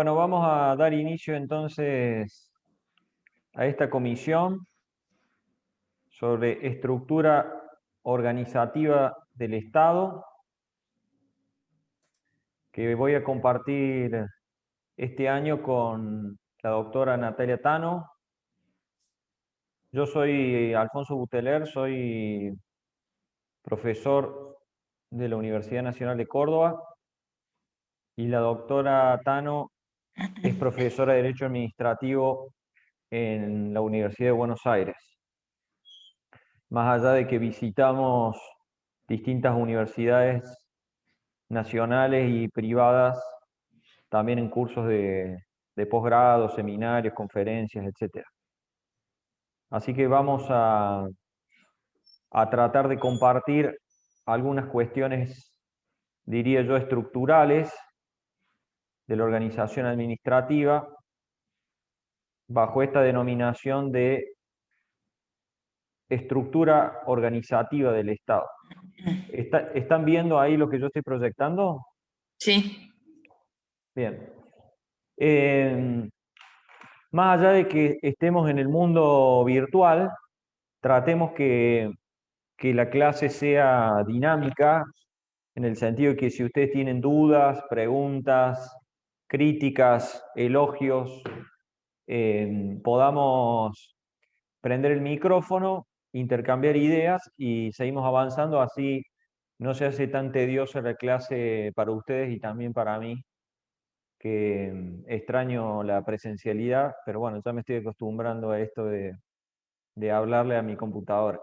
Bueno, vamos a dar inicio entonces a esta comisión sobre estructura organizativa del Estado, que voy a compartir este año con la doctora Natalia Tano. Yo soy Alfonso Buteler, soy profesor de la Universidad Nacional de Córdoba y la doctora Tano es profesora de Derecho Administrativo en la Universidad de Buenos Aires. Más allá de que visitamos distintas universidades nacionales y privadas, también en cursos de posgrado, seminarios, conferencias, etc. Así que vamos a tratar de compartir algunas cuestiones, diría yo, estructurales de la organización administrativa bajo esta denominación de estructura organizativa del Estado. ¿Están viendo ahí lo que yo estoy proyectando? Sí. Bien. Más allá de que estemos en el mundo virtual, tratemos que la clase sea dinámica, en el sentido de que si ustedes tienen dudas, preguntas, críticas, elogios, podamos prender el micrófono, intercambiar ideas y seguimos avanzando, así no se hace tan tediosa la clase para ustedes y también para mí, que extraño la presencialidad, pero bueno, ya me estoy acostumbrando a esto de hablarle a mi computadora.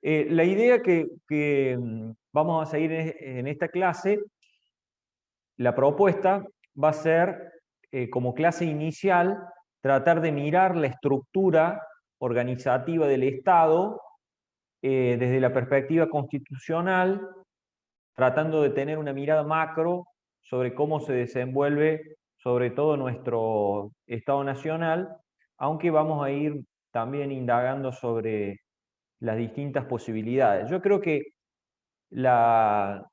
La idea que vamos a seguir en esta clase, la propuesta va a ser, como clase inicial, tratar de mirar la estructura organizativa del Estado desde la perspectiva constitucional, tratando de tener una mirada macro sobre cómo se desenvuelve sobre todo nuestro Estado nacional, aunque vamos a ir también indagando sobre las distintas posibilidades. Yo creo que la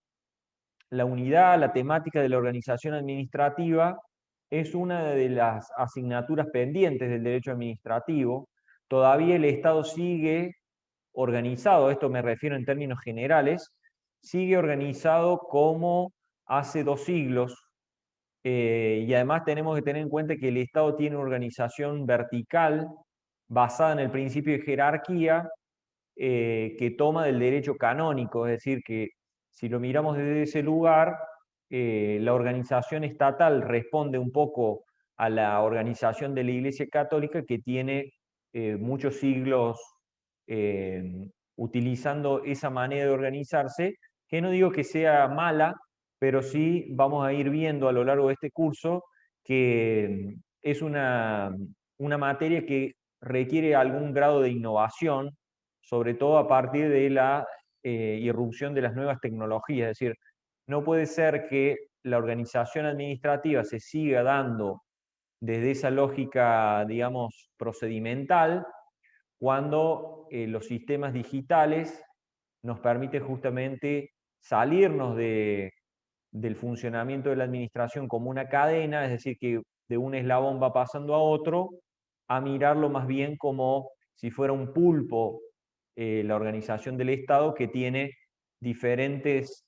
unidad, la temática de la organización administrativa es una de las asignaturas pendientes del derecho administrativo. Todavía el Estado sigue organizado, a esto me refiero en términos generales, sigue organizado como hace 2 siglos, y además tenemos que tener en cuenta que el Estado tiene una organización vertical basada en el principio de jerarquía, que toma del derecho canónico, es decir, que si lo miramos desde ese lugar, la organización estatal responde un poco a la organización de la Iglesia Católica, que tiene muchos siglos utilizando esa manera de organizarse, que no digo que sea mala, pero sí vamos a ir viendo a lo largo de este curso que es una materia que requiere algún grado de innovación, sobre todo a partir de la irrupción de las nuevas tecnologías. Es decir, no puede ser que la organización administrativa se siga dando desde esa lógica, digamos, procedimental, cuando los sistemas digitales nos permiten justamente salirnos del funcionamiento de la administración como una cadena, es decir, que de un eslabón va pasando a otro, a mirarlo más bien como si fuera un pulpo, la organización del Estado, que tiene diferentes,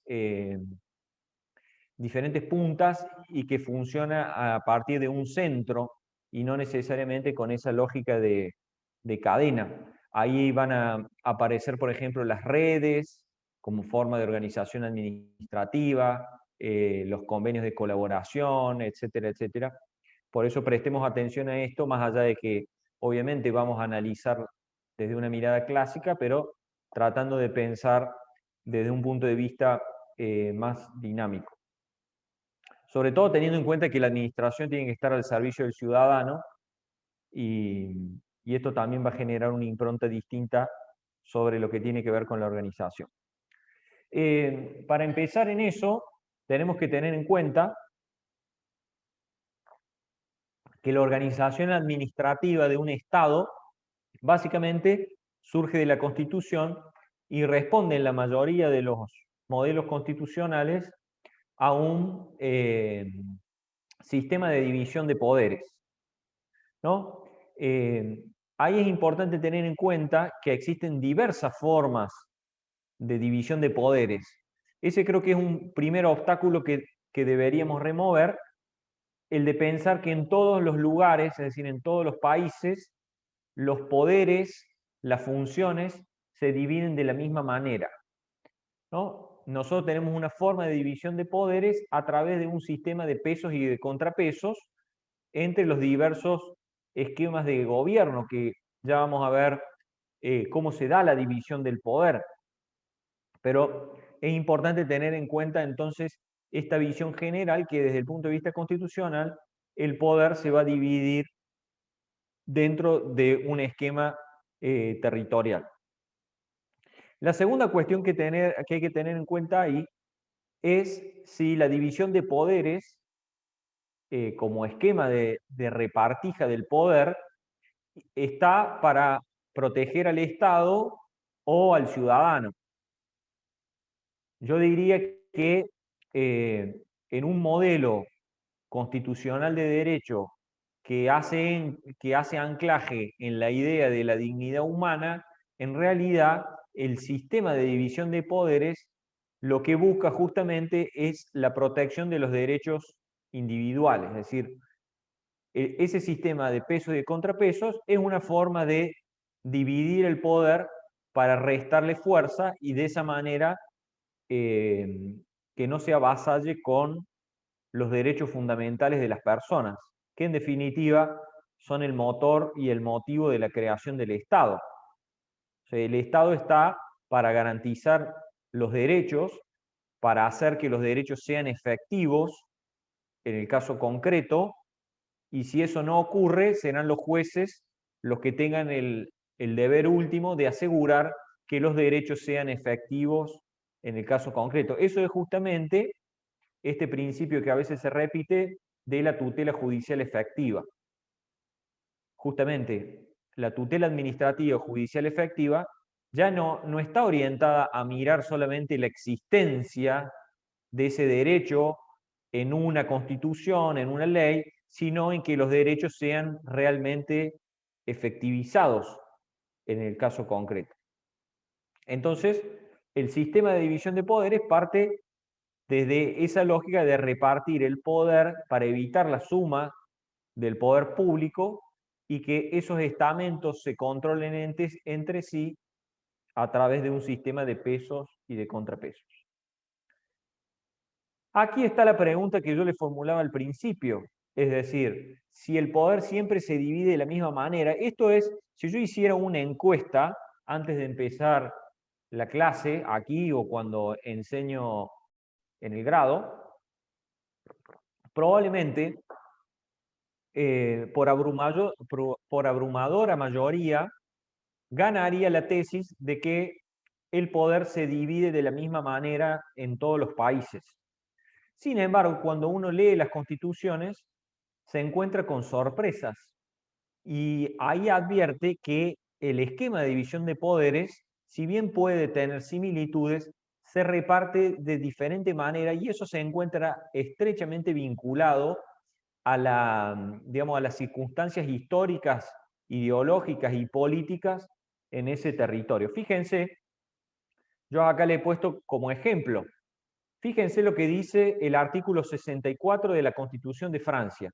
diferentes puntas y que funciona a partir de un centro y no necesariamente con esa lógica de cadena. Ahí van a aparecer, por ejemplo, las redes como forma de organización administrativa, los convenios de colaboración, etcétera, etcétera. Por eso prestemos atención a esto, más allá de que obviamente vamos a analizar desde una mirada clásica, pero tratando de pensar desde un punto de vista más dinámico. Sobre todo teniendo en cuenta que la administración tiene que estar al servicio del ciudadano, y esto también va a generar una impronta distinta sobre lo que tiene que ver con la organización. Para empezar en eso, tenemos que tener en cuenta que la organización administrativa de un Estado básicamente surge de la Constitución y responde en la mayoría de los modelos constitucionales a un sistema de división de poderes, ¿no? Ahí es importante tener en cuenta que existen diversas formas de división de poderes. Ese creo que es un primer obstáculo que deberíamos remover, el de pensar que en todos los lugares, es decir, en todos los países, los poderes, las funciones, se dividen de la misma manera, ¿no? Nosotros tenemos una forma de división de poderes a través de un sistema de pesos y de contrapesos entre los diversos esquemas de gobierno, que ya vamos a ver cómo se da la división del poder. Pero es importante tener en cuenta entonces esta visión general que desde el punto de vista constitucional el poder se va a dividir dentro de un esquema territorial. La segunda cuestión que hay que tener en cuenta ahí es si la división de poderes como esquema de repartija del poder está para proteger al Estado o al ciudadano. Yo diría que en un modelo constitucional de derecho que hace anclaje en la idea de la dignidad humana, en realidad el sistema de división de poderes lo que busca justamente es la protección de los derechos individuales, es decir, ese sistema de pesos y de contrapesos es una forma de dividir el poder para restarle fuerza y de esa manera que no se avasalle con los derechos fundamentales de las personas, que en definitiva son el motor y el motivo de la creación del Estado. O sea, el Estado está para garantizar los derechos, para hacer que los derechos sean efectivos en el caso concreto, y si eso no ocurre, serán los jueces los que tengan el deber último de asegurar que los derechos sean efectivos en el caso concreto. Eso es justamente este principio que a veces se repite de la tutela judicial efectiva. Justamente, la tutela administrativa o judicial efectiva ya no está orientada a mirar solamente la existencia de ese derecho en una constitución, en una ley, sino en que los derechos sean realmente efectivizados en el caso concreto. Entonces, el sistema de división de poderes parte desde esa lógica de repartir el poder para evitar la suma del poder público y que esos estamentos se controlen entre sí a través de un sistema de pesos y de contrapesos. Aquí está la pregunta que yo le formulaba al principio, es decir, si el poder siempre se divide de la misma manera, esto es, si yo hiciera una encuesta antes de empezar la clase, aquí o cuando enseño en el grado, probablemente por abrumadora mayoría ganaría la tesis de que el poder se divide de la misma manera en todos los países. Sin embargo, cuando uno lee las constituciones, se encuentra con sorpresas y ahí advierte que el esquema de división de poderes, si bien puede tener similitudes, se reparte de diferente manera y eso se encuentra estrechamente vinculado digamos, a las circunstancias históricas, ideológicas y políticas en ese territorio. Fíjense, yo acá le he puesto como ejemplo, fíjense lo que dice el artículo 64 de la Constitución de Francia.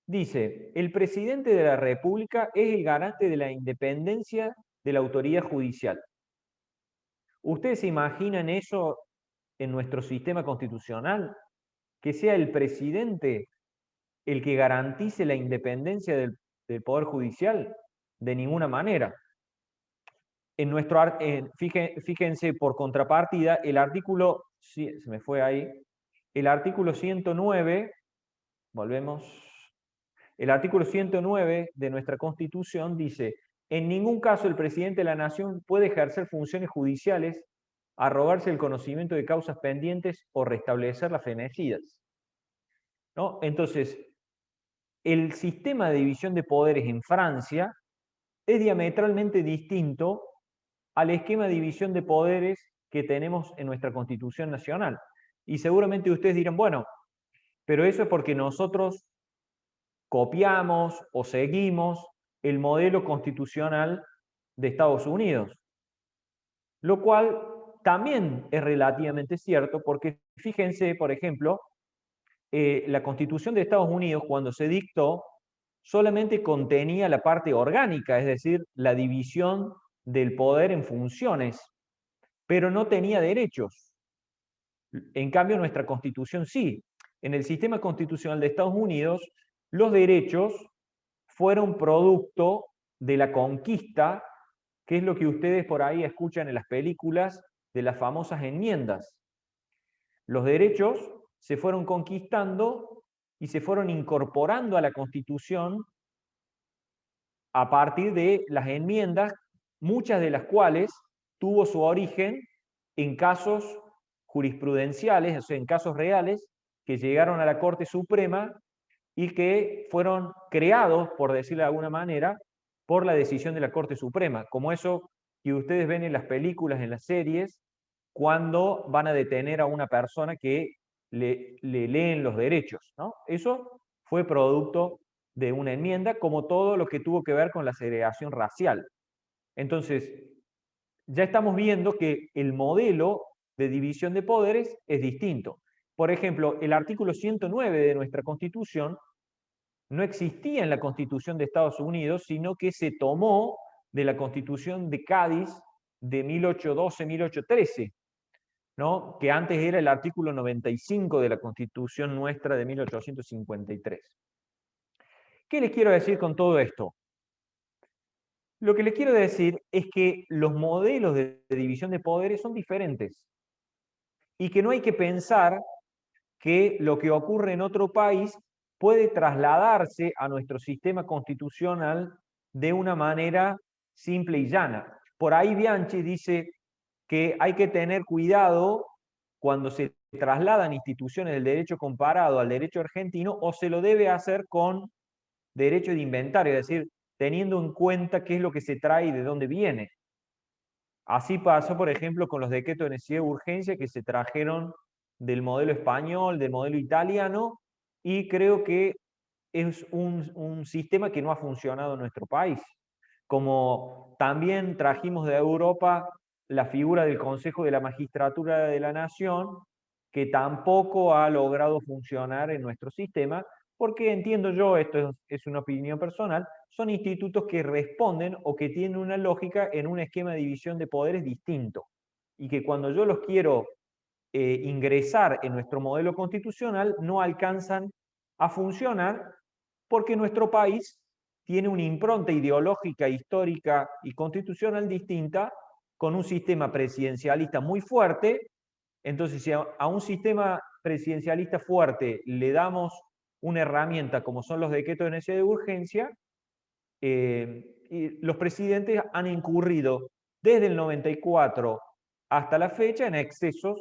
Dice, el presidente de la República es el garante de la independencia de la autoridad judicial. ¿Ustedes se imaginan eso en nuestro sistema constitucional? Que sea el presidente el que garantice la independencia del Poder Judicial, de ninguna manera. Fíjense, por contrapartida, el artículo, se me fue ahí, el artículo 109, volvemos, el artículo 109 de nuestra Constitución dice, en ningún caso el presidente de la Nación puede ejercer funciones judiciales, arrogarse el conocimiento de causas pendientes o restablecer las fenecidas. ¿No? Entonces, el sistema de división de poderes en Francia es diametralmente distinto al esquema de división de poderes que tenemos en nuestra Constitución Nacional. Y seguramente ustedes dirán, bueno, pero eso es porque nosotros copiamos o seguimos el modelo constitucional de Estados Unidos, lo cual también es relativamente cierto, porque fíjense, por ejemplo, la Constitución de Estados Unidos, cuando se dictó, solamente contenía la parte orgánica, es decir, la división del poder en funciones, pero no tenía derechos. En cambio, nuestra Constitución sí. En el sistema constitucional de Estados Unidos, los derechos fueron producto de la conquista, que es lo que ustedes por ahí escuchan en las películas de las famosas enmiendas. Los derechos se fueron conquistando y se fueron incorporando a la Constitución a partir de las enmiendas, muchas de las cuales tuvo su origen en casos jurisprudenciales, o sea, en casos reales, que llegaron a la Corte Suprema y que fueron creados, por decirlo de alguna manera, por la decisión de la Corte Suprema, como eso que ustedes ven en las películas, en las series, cuando van a detener a una persona que le leen los derechos, ¿no? Eso fue producto de una enmienda, como todo lo que tuvo que ver con la segregación racial. Entonces, ya estamos viendo que el modelo de división de poderes es distinto. Por ejemplo, el artículo 109 de nuestra Constitución no existía en la Constitución de Estados Unidos, sino que se tomó de la Constitución de Cádiz de 1812-1813, ¿no? Que antes era el artículo 95 de la Constitución nuestra de 1853. ¿Qué les quiero decir con todo esto? Lo que les quiero decir es que los modelos de división de poderes son diferentes y que no hay que pensar que lo que ocurre en otro país puede trasladarse a nuestro sistema constitucional de una manera simple y llana. Por ahí Bianchi dice que hay que tener cuidado cuando se trasladan instituciones del derecho comparado al derecho argentino, o se lo debe hacer con derecho de inventario, es decir, teniendo en cuenta qué es lo que se trae y de dónde viene. Así pasó, por ejemplo, con los decretos de necesidad de urgencia que se trajeron del modelo español, del modelo italiano, y creo que es un sistema que no ha funcionado en nuestro país. Como también trajimos de Europa la figura del Consejo de la Magistratura de la Nación, que tampoco ha logrado funcionar en nuestro sistema, porque entiendo yo, esto es una opinión personal, son institutos que responden o que tienen una lógica en un esquema de división de poderes distinto, y que cuando yo los quiero ingresar en nuestro modelo constitucional no alcanzan a funcionar, porque nuestro país tiene una impronta ideológica, histórica y constitucional distinta, con un sistema presidencialista muy fuerte. Entonces, si a un sistema presidencialista fuerte le damos una herramienta como son los decretos de necesidad de urgencia, y los presidentes han incurrido desde el 94 hasta la fecha en excesos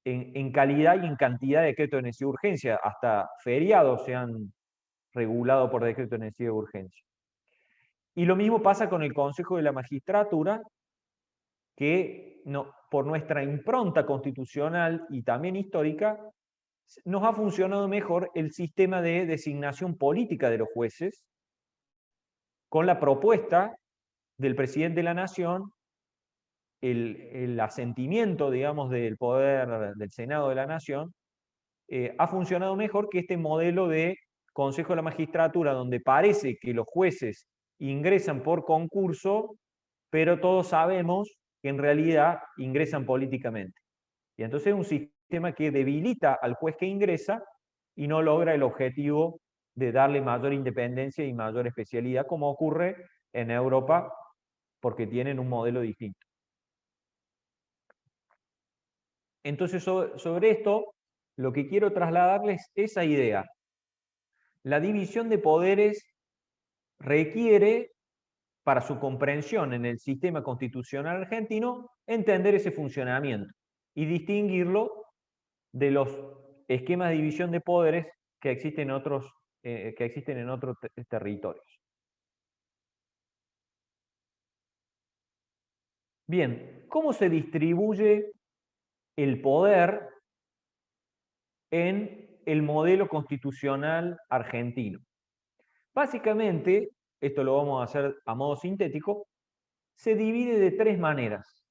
en calidad y en cantidad de decretos de necesidad de urgencia. Hasta feriados se han regulado por decreto de necesidad de urgencia. Y lo mismo pasa con el Consejo de la Magistratura, que no, por nuestra impronta constitucional y también histórica, nos ha funcionado mejor el sistema de designación política de los jueces, con la propuesta del presidente de la Nación, el asentimiento, digamos, del poder del Senado de la Nación, ha funcionado mejor que este modelo de Consejo de la Magistratura, donde parece que los jueces ingresan por concurso, pero todos sabemos que en realidad ingresan políticamente. Y entonces es un sistema que debilita al juez que ingresa y no logra el objetivo de darle mayor independencia y mayor especialidad, como ocurre en Europa, porque tienen un modelo distinto. Entonces, sobre esto, lo que quiero trasladarles es esa idea. La división de poderes requiere, para su comprensión en el sistema constitucional argentino, entender ese funcionamiento y distinguirlo de los esquemas de división de poderes que existen en otros territorios. Bien, ¿cómo se distribuye el poder en el modelo constitucional argentino. Básicamente, esto lo vamos a hacer a modo sintético, se divide de tres maneras.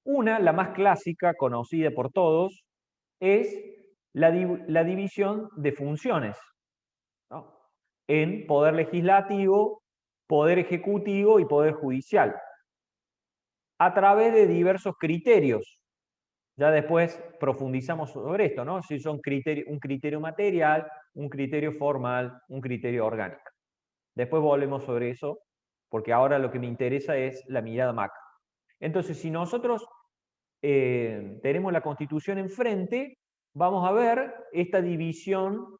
Una, la más clásica, conocida por todos, es la división de funciones, ¿no? En poder legislativo, poder ejecutivo y poder judicial, a través de diversos criterios. Ya después profundizamos sobre esto, ¿no? Si son un criterio material, un criterio formal, un criterio orgánico. Después volvemos sobre eso, porque ahora lo que me interesa es la mirada macro. Entonces, si nosotros tenemos la Constitución enfrente, vamos a ver esta división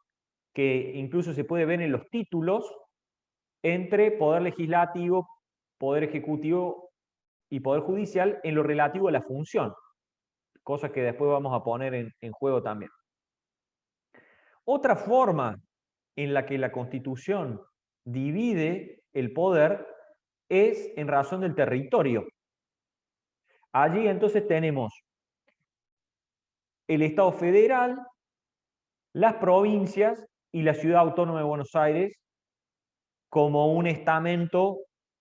que incluso se puede ver en los títulos entre poder legislativo, poder ejecutivo y poder judicial en lo relativo a la función, cosa que después vamos a poner en juego también. Otra forma en la que la Constitución divide el poder es en razón del territorio. Allí entonces tenemos el Estado federal, las provincias y la Ciudad Autónoma de Buenos Aires como un estamento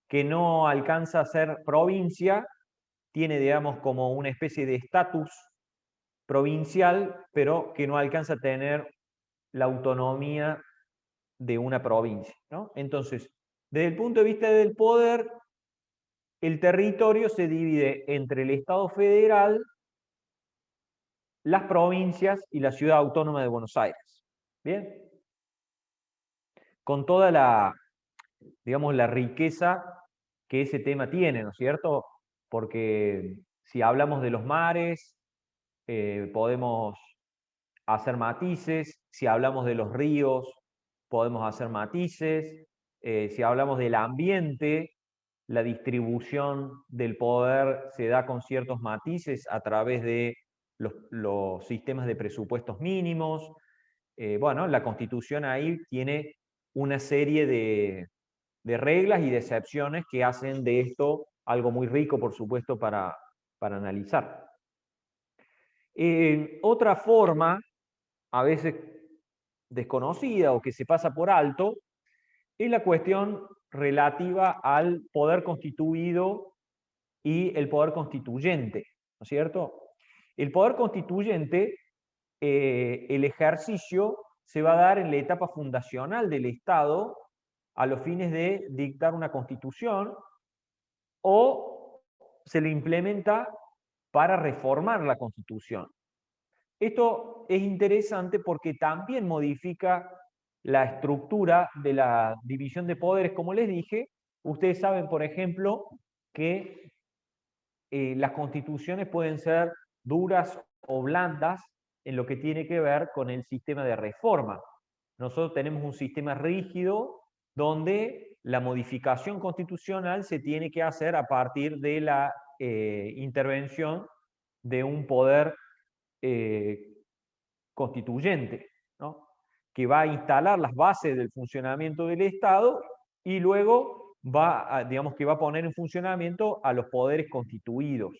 que no alcanza a ser provincia, tiene, digamos, como una especie de estatus provincial, pero que no alcanza a tener la autonomía de una provincia, ¿no? Entonces, desde el punto de vista del poder, el territorio se divide entre el Estado federal, las provincias y la Ciudad Autónoma de Buenos Aires. ¿Bien? Con toda la, digamos, la riqueza que ese tema tiene, ¿no es cierto? Porque si hablamos de los mares, podemos hacer matices, si hablamos de los ríos, podemos hacer matices, si hablamos del ambiente, la distribución del poder se da con ciertos matices a través de los sistemas de presupuestos mínimos. Bueno, la Constitución ahí tiene una serie de reglas y de excepciones que hacen de esto algo muy rico, por supuesto, para analizar. Otra forma, a veces desconocida o que se pasa por alto, es la cuestión relativa al poder constituido y el poder constituyente, ¿no es cierto? El poder constituyente, el ejercicio se va a dar en la etapa fundacional del Estado a los fines de dictar una constitución o se le implementa para reformar la constitución. Esto es interesante porque también modifica la estructura de la división de poderes, como les dije. Ustedes saben, por ejemplo, que las constituciones pueden ser duras o blandas en lo que tiene que ver con el sistema de reforma. Nosotros tenemos un sistema rígido donde la modificación constitucional se tiene que hacer a partir de la intervención de un poder constituyente, ¿no? Que va a instalar las bases del funcionamiento del Estado y luego digamos que va a poner en funcionamiento a los poderes constituidos.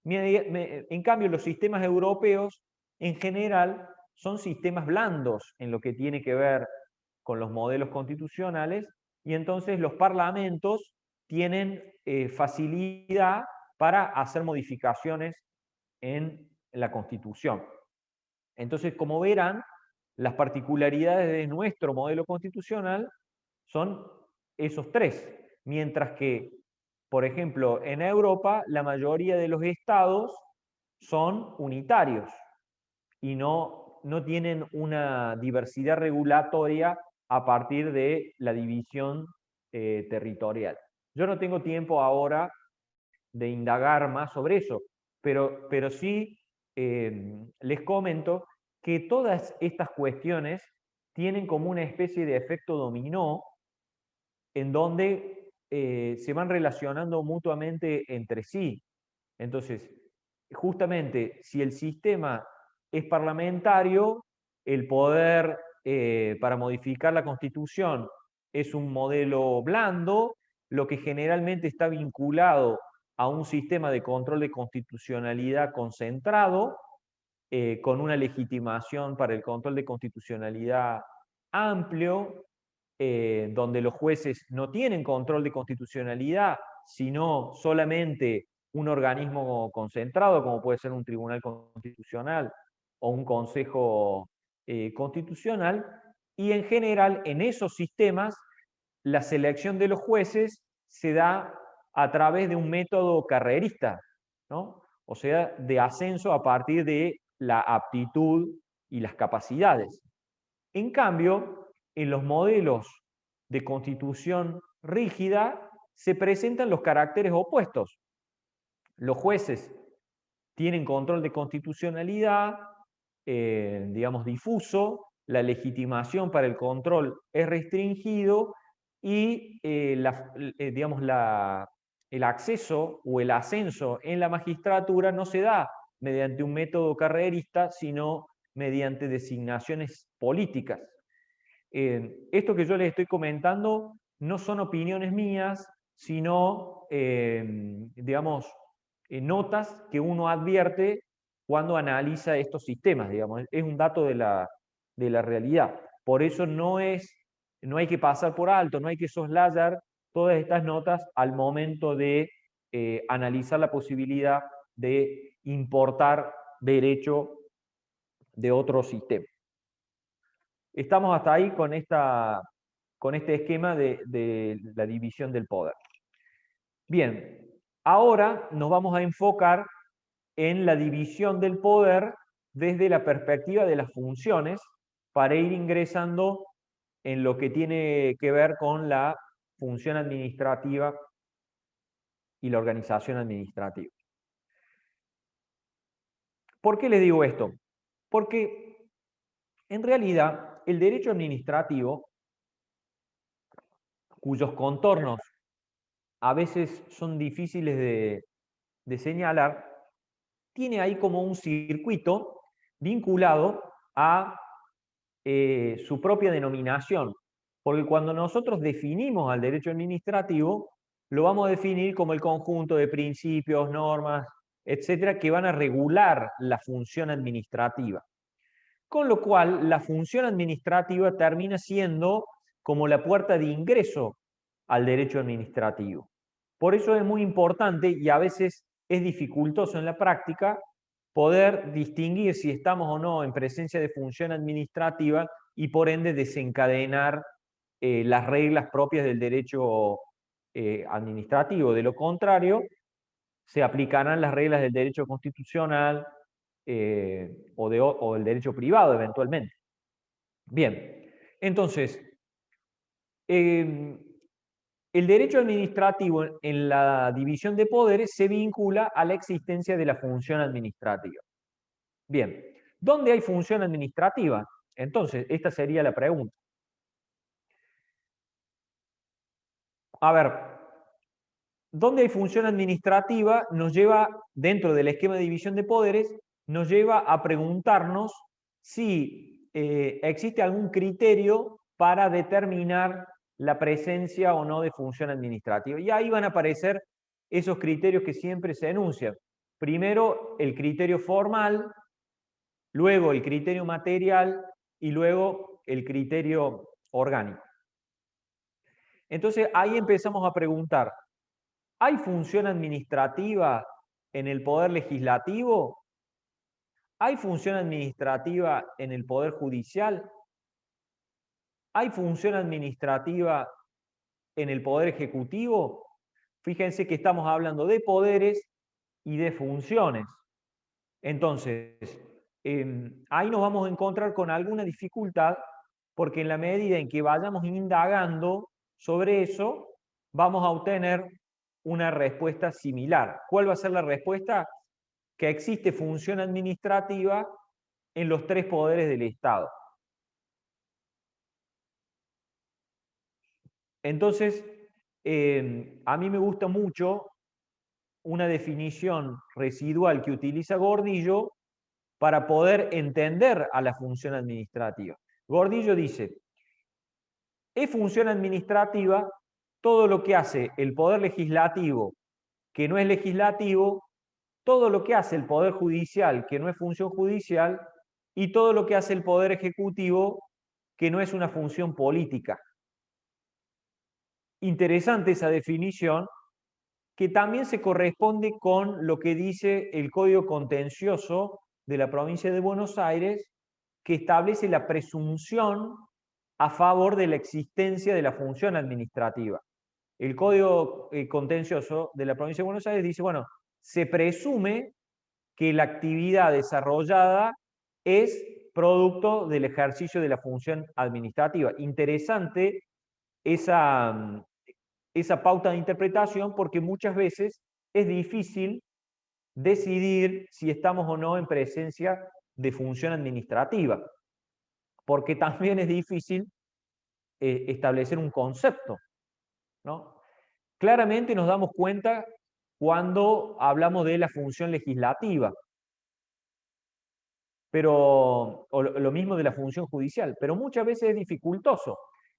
En cambio, los sistemas europeos en general son sistemas blandos en lo que tiene que ver con los modelos constitucionales y entonces los parlamentos tienen facilidad para hacer modificaciones en la Constitución. Entonces, como verán, las particularidades de nuestro modelo constitucional son esos tres, mientras que, por ejemplo, en Europa la mayoría de los estados son unitarios y no tienen una diversidad regulatoria a partir de la división territorial. Yo no tengo tiempo ahora de indagar más sobre eso, pero sí les comento que todas estas cuestiones tienen como una especie de efecto dominó en donde se van relacionando mutuamente entre sí. Entonces, justamente, si el sistema es parlamentario, el poder para modificar la Constitución es un modelo blando, lo que generalmente está vinculado a un sistema de control de constitucionalidad concentrado, con una legitimación para el control de constitucionalidad amplio, donde los jueces no tienen control de constitucionalidad, sino solamente un organismo concentrado, como puede ser un tribunal constitucional o un consejo constitucional, y en general en esos sistemas la selección de los jueces se da a través de un método carrerista, ¿no? O sea, de ascenso a partir de la aptitud y las capacidades. En cambio, en los modelos de constitución rígida se presentan los caracteres opuestos. Los jueces tienen control de constitucionalidad, digamos, difuso, la legitimación para el control es restringido y digamos, el acceso o el ascenso en la magistratura no se da mediante un método carrerista, sino mediante designaciones políticas. Esto que yo les estoy comentando no son opiniones mías, sino, digamos, notas que uno advierte cuando analiza estos sistemas, digamos. Es un dato de la realidad. Por eso no hay que pasar por alto, no hay que soslayar todas estas notas al momento de analizar la posibilidad de importar derecho de otro sistema. Estamos hasta ahí con este esquema de la división del poder. Bien, ahora nos vamos a enfocar en la división del poder desde la perspectiva de las funciones para ir ingresando en lo que tiene que ver con la función administrativa y la organización administrativa. ¿Por qué les digo esto? Porque en realidad el derecho administrativo, cuyos contornos a veces son difíciles de señalar, tiene ahí como un circuito vinculado a su propia denominación. Porque cuando nosotros definimos al derecho administrativo, lo vamos a definir como el conjunto de principios, normas, etcétera, que van a regular la función administrativa. Con lo cual, la función administrativa termina siendo como la puerta de ingreso al derecho administrativo. Por eso es muy importante y a veces es dificultoso en la práctica poder distinguir si estamos o no en presencia de función administrativa y por ende desencadenar las reglas propias del derecho administrativo. De lo contrario, se aplicarán las reglas del derecho constitucional o del derecho privado eventualmente. Bien, entonces, el derecho administrativo en la división de poderes se vincula a la existencia de la función administrativa. Bien, ¿dónde hay función administrativa? Entonces, esta sería la pregunta. A ver, ¿dónde hay función administrativa? Nos lleva, dentro del esquema de división de poderes, nos lleva a preguntarnos si existe algún criterio para determinar la presencia o no de función administrativa. Y ahí van a aparecer esos criterios que siempre se enuncian. Primero, el criterio formal, luego el criterio material y luego el criterio orgánico. Entonces ahí empezamos a preguntar, ¿hay función administrativa en el poder legislativo? ¿Hay función administrativa en el poder judicial? ¿Hay función administrativa en el poder ejecutivo? Fíjense que estamos hablando de poderes y de funciones. Entonces, ahí nos vamos a encontrar con alguna dificultad porque en la medida en que vayamos indagando sobre eso, vamos a obtener una respuesta similar. ¿Cuál va a ser la respuesta? Que existe función administrativa en los tres poderes del Estado. Entonces, a mí me gusta mucho una definición residual que utiliza Gordillo para poder entender a la función administrativa. Gordillo dice, es función administrativa todo lo que hace el poder legislativo que no es legislativo todo lo que hace el Poder Judicial, que no es función judicial, y todo lo que hace el Poder Ejecutivo, que no es una función política. Interesante esa definición, que también se corresponde con lo que dice el Código Contencioso de la provincia de Buenos Aires, que establece la presunción a favor de la existencia de la función administrativa. El Código Contencioso de la provincia de Buenos Aires dice, bueno, se presume que la actividad desarrollada es producto del ejercicio de la función administrativa. Interesante esa, esa pauta de interpretación, porque muchas veces es difícil decidir si estamos o no en presencia de función administrativa, porque también es difícil establecer un concepto, ¿no? Claramente nos damos cuenta cuando hablamos de la función legislativa, pero, o lo mismo de la función judicial, pero muchas veces es dificultoso.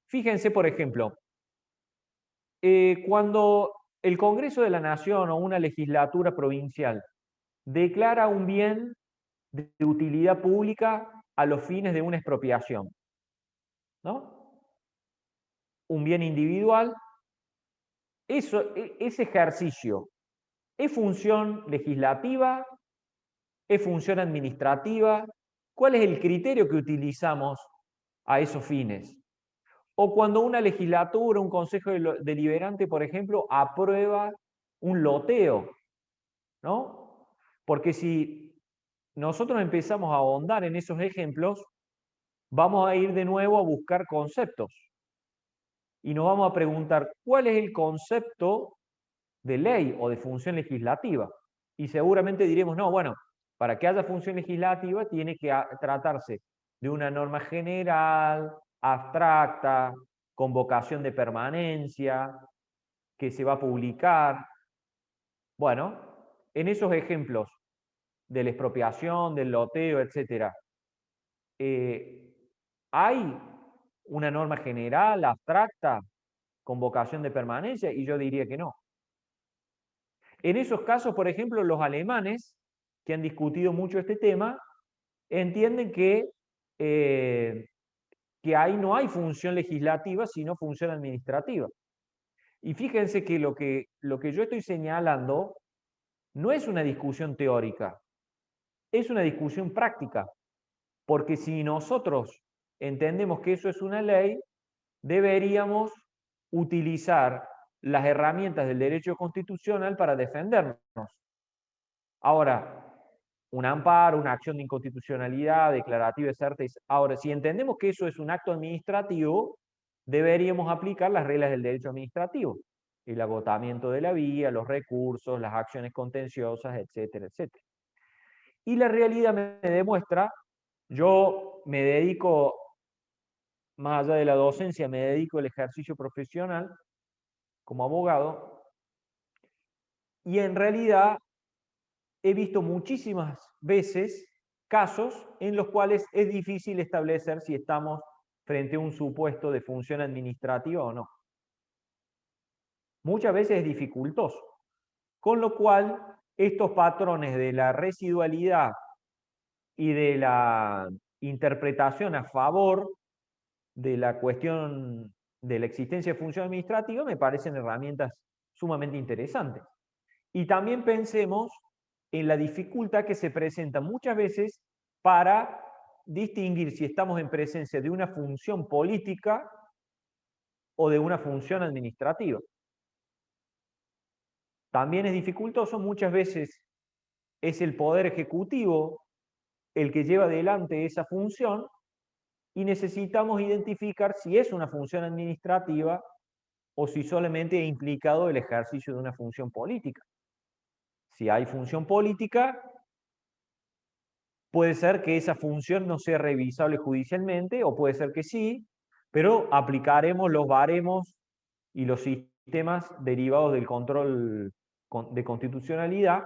Fíjense, por ejemplo, cuando el Congreso de la Nación o una legislatura provincial declara un bien de utilidad pública a los fines de una expropiación, ¿no? Un bien individual, ese ejercicio, ¿es función legislativa? ¿Es función administrativa? ¿Cuál es el criterio que utilizamos a esos fines? O cuando una legislatura, un consejo deliberante, por ejemplo, aprueba un loteo, ¿no? Porque si nosotros empezamos a ahondar en esos ejemplos, vamos a ir de nuevo a buscar conceptos y nos vamos a preguntar cuál es el concepto de ley o de función legislativa. Y seguramente diremos, no, bueno, para que haya función legislativa tiene que tratarse de una norma general, abstracta, con vocación de permanencia, que se va a publicar. Bueno, en esos ejemplos de la expropiación, del loteo, etc., ¿hay una norma general, abstracta, con vocación de permanencia? Y yo diría que no. En esos casos, por ejemplo, los alemanes, que han discutido mucho este tema, entienden que ahí no hay función legislativa, sino función administrativa. Y fíjense que lo que yo estoy señalando no es una discusión teórica, es una discusión práctica, porque si nosotros entendemos que eso es una ley, deberíamos utilizar las herramientas del derecho constitucional para defendernos. Ahora, un amparo, una acción de inconstitucionalidad, declarativa de certeza. Ahora, si entendemos que eso es un acto administrativo, deberíamos aplicar las reglas del derecho administrativo. El agotamiento de la vía, los recursos, las acciones contenciosas, etcétera, etcétera. Y la realidad me demuestra, yo me dedico, más allá de la docencia, me dedico al ejercicio profesional como abogado, y en realidad he visto muchísimas veces casos en los cuales es difícil establecer si estamos frente a un supuesto de función administrativa o no. Muchas veces es dificultoso. Con lo cual, estos patrones de la residualidad y de la interpretación a favor de la cuestión de la existencia de función administrativa me parecen herramientas sumamente interesantes. Y también pensemos en la dificultad que se presenta muchas veces para distinguir si estamos en presencia de una función política o de una función administrativa. También es dificultoso, muchas veces es el Poder Ejecutivo el que lleva adelante esa función y necesitamos identificar si es una función administrativa o si solamente ha implicado el ejercicio de una función política. Si hay función política, puede ser que esa función no sea revisable judicialmente, o puede ser que sí, pero aplicaremos los baremos y los sistemas derivados del control de constitucionalidad,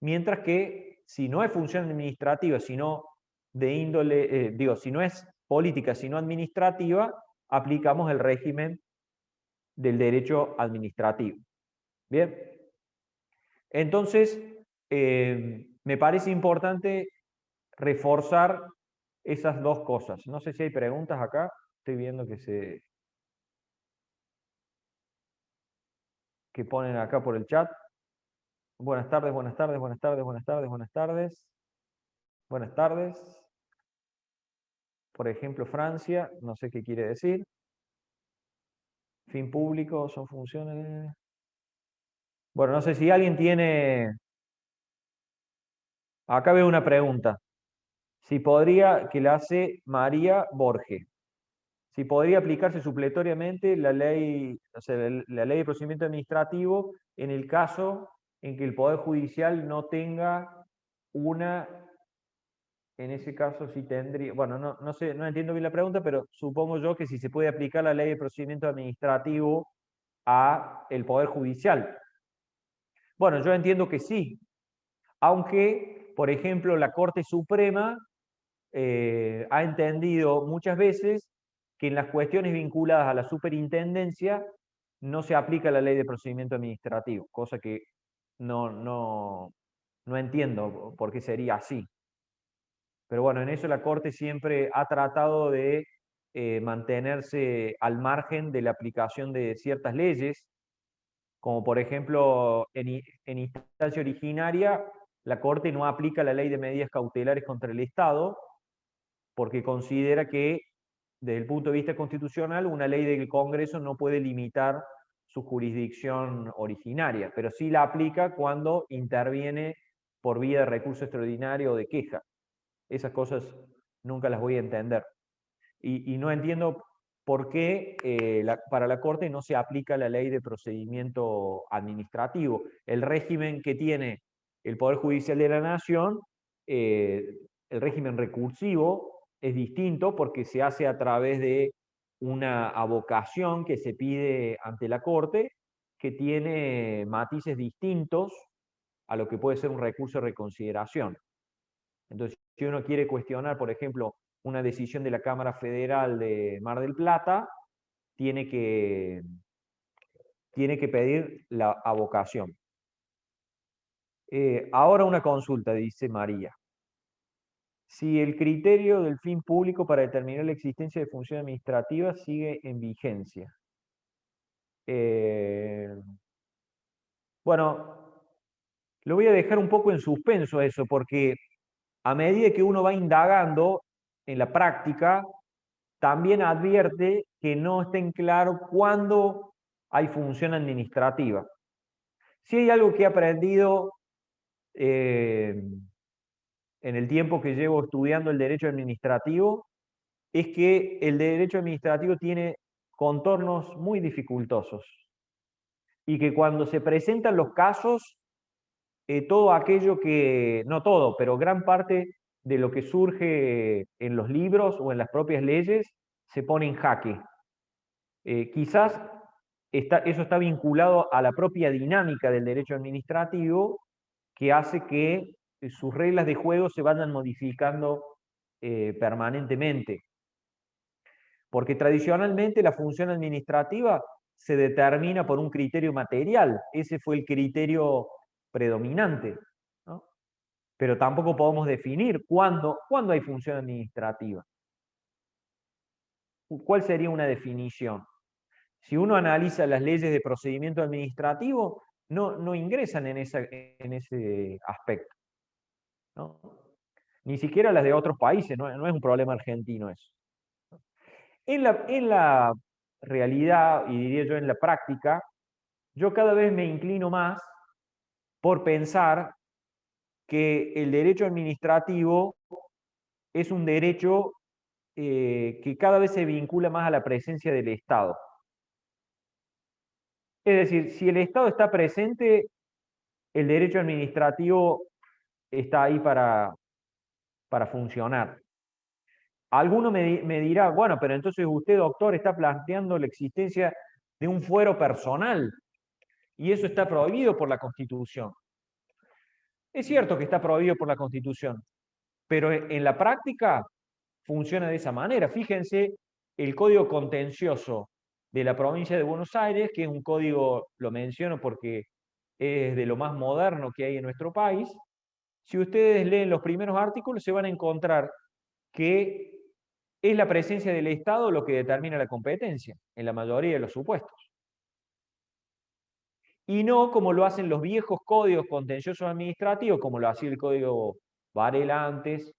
mientras que si no es función administrativa, sino de índole, si no es política, sino administrativa, aplicamos el régimen del derecho administrativo. Bien. Entonces, me parece importante reforzar esas dos cosas. No sé si hay preguntas acá. Estoy viendo que ponen acá por el chat. Buenas tardes, buenas tardes, buenas tardes, buenas tardes, buenas tardes. Buenas tardes. Por ejemplo, Francia, no sé qué quiere decir. Fin público, son funciones. Bueno, no sé si alguien tiene. Acá veo una pregunta. Si podría, que la hace María Borges. Si podría aplicarse supletoriamente la ley, o sea, la ley de procedimiento administrativo en el caso en que el Poder Judicial no tenga una, en ese caso sí tendría, bueno, no sé, no entiendo bien la pregunta, pero supongo yo que si se puede aplicar la ley de procedimiento administrativo a el Poder Judicial. Bueno, yo entiendo que sí, aunque, por ejemplo, la Corte Suprema ha entendido muchas veces que en las cuestiones vinculadas a la superintendencia no se aplica la ley de procedimiento administrativo, cosa que no entiendo por qué sería así. Pero bueno, en eso la Corte siempre ha tratado de mantenerse al margen de la aplicación de ciertas leyes, como por ejemplo en instancia originaria, la Corte no aplica la ley de medidas cautelares contra el Estado, porque considera que, desde el punto de vista constitucional, una ley del Congreso no puede limitar su jurisdicción originaria, pero sí la aplica cuando interviene por vía de recurso extraordinario o de queja. Esas cosas nunca las voy a entender. Y no entiendo por qué para la Corte no se aplica la ley de procedimiento administrativo. El régimen que tiene el Poder Judicial de la Nación, el régimen recursivo, es distinto porque se hace a través de una avocación que se pide ante la Corte, que tiene matices distintos a lo que puede ser un recurso de reconsideración. Entonces, si uno quiere cuestionar, por ejemplo, una decisión de la Cámara Federal de Mar del Plata, tiene que pedir la avocación. Ahora una consulta, dice María. Si el criterio del fin público para determinar la existencia de función administrativa sigue en vigencia. Bueno, lo voy a dejar un poco en suspenso eso, porque a medida que uno va indagando en la práctica, también advierte que no está en claro cuándo hay función administrativa. Si hay algo que he aprendido en el tiempo que llevo estudiando el derecho administrativo, es que el derecho administrativo tiene contornos muy dificultosos y que cuando se presentan los casos, todo aquello que, no todo, pero gran parte de lo que surge en los libros o en las propias leyes se pone en jaque. Quizás eso está vinculado a la propia dinámica del derecho administrativo, que hace que sus reglas de juego se vayan modificando permanentemente. Porque tradicionalmente la función administrativa se determina por un criterio material. Ese fue el criterio predominante, ¿no? Pero tampoco podemos definir cuándo hay función administrativa. ¿Cuál sería una definición? Si uno analiza las leyes de procedimiento administrativo, no ingresan en ese aspecto, ¿no? Ni siquiera las de otros países, no es un problema argentino eso. En la realidad, y diría yo en la práctica, yo cada vez me inclino más por pensar que el derecho administrativo es un derecho que cada vez se vincula más a la presencia del Estado. Es decir, si el Estado está presente, el derecho administrativo está ahí para funcionar. Alguno me dirá, bueno, pero entonces usted, doctor, está planteando la existencia de un fuero personal y eso está prohibido por la Constitución. Es cierto que está prohibido por la Constitución, pero en la práctica funciona de esa manera. Fíjense el código contencioso de la provincia de Buenos Aires, que es un código, lo menciono porque es de lo más moderno que hay en nuestro país. Si ustedes leen los primeros artículos, se van a encontrar que es la presencia del Estado lo que determina la competencia, en la mayoría de los supuestos. Y no como lo hacen los viejos códigos contenciosos administrativos, como lo hacía el código Varela antes,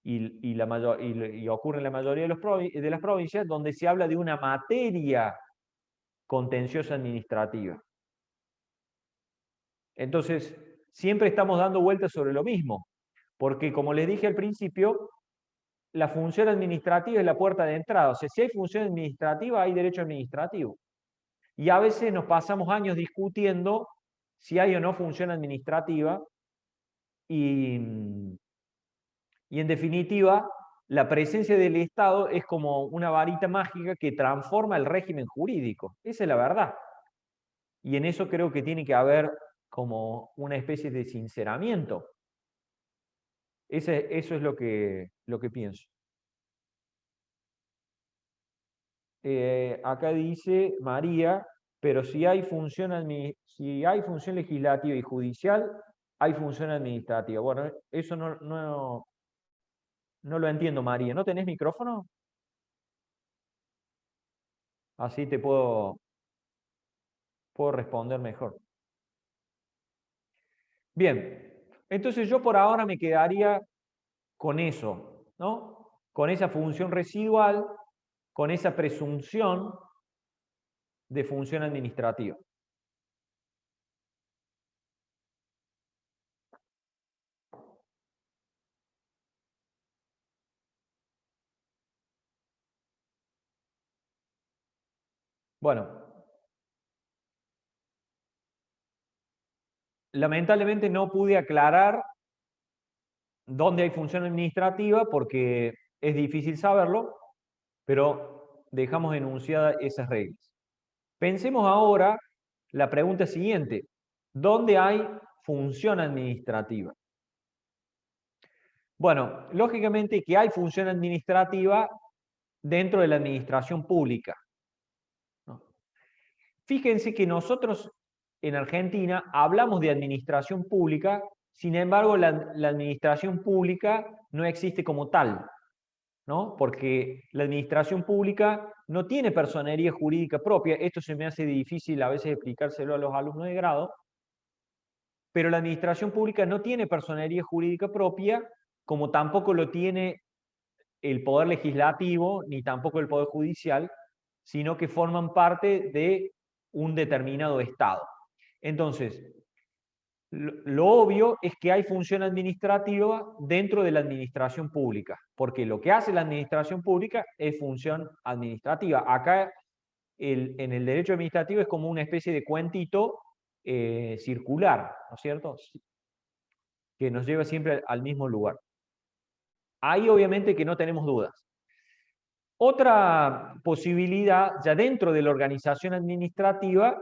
y ocurre en la mayoría de las provincias, donde se habla de una materia contenciosa administrativa. Entonces, siempre estamos dando vueltas sobre lo mismo, porque como les dije al principio, la función administrativa es la puerta de entrada. O sea, si hay función administrativa, hay derecho administrativo. Y a veces nos pasamos años discutiendo si hay o no función administrativa y, y en definitiva, la presencia del Estado es como una varita mágica que transforma el régimen jurídico. Esa es la verdad. Y en eso creo que tiene que haber como una especie de sinceramiento. Eso es lo que pienso. Acá dice María, pero si hay función legislativa y judicial, hay función administrativa. Bueno, eso no lo entiendo, María. ¿No tenés micrófono? Así te puedo responder mejor. Bien, entonces yo por ahora me quedaría con eso, ¿no? Con esa función residual, con esa presunción de función administrativa. Bueno, lamentablemente no pude aclarar dónde hay función administrativa porque es difícil saberlo, pero dejamos enunciadas esas reglas. Pensemos ahora la pregunta siguiente: ¿dónde hay función administrativa? Bueno, lógicamente que hay función administrativa dentro de la administración pública, ¿no? Fíjense que nosotros en Argentina hablamos de administración pública, sin embargo la administración pública no existe como tal, ¿no? Porque la administración pública no tiene personería jurídica propia. Esto se me hace difícil a veces explicárselo a los alumnos de grado, pero la administración pública no tiene personería jurídica propia, como tampoco lo tiene el Poder Legislativo ni tampoco el Poder Judicial, sino que forman parte de un determinado Estado. Entonces, lo obvio es que hay función administrativa dentro de la administración pública, porque lo que hace la administración pública es función administrativa. Acá en el derecho administrativo es como una especie de cuentito circular, ¿no es cierto? Que nos lleva siempre al mismo lugar. Ahí obviamente que no tenemos dudas. Otra posibilidad, ya dentro de la organización administrativa,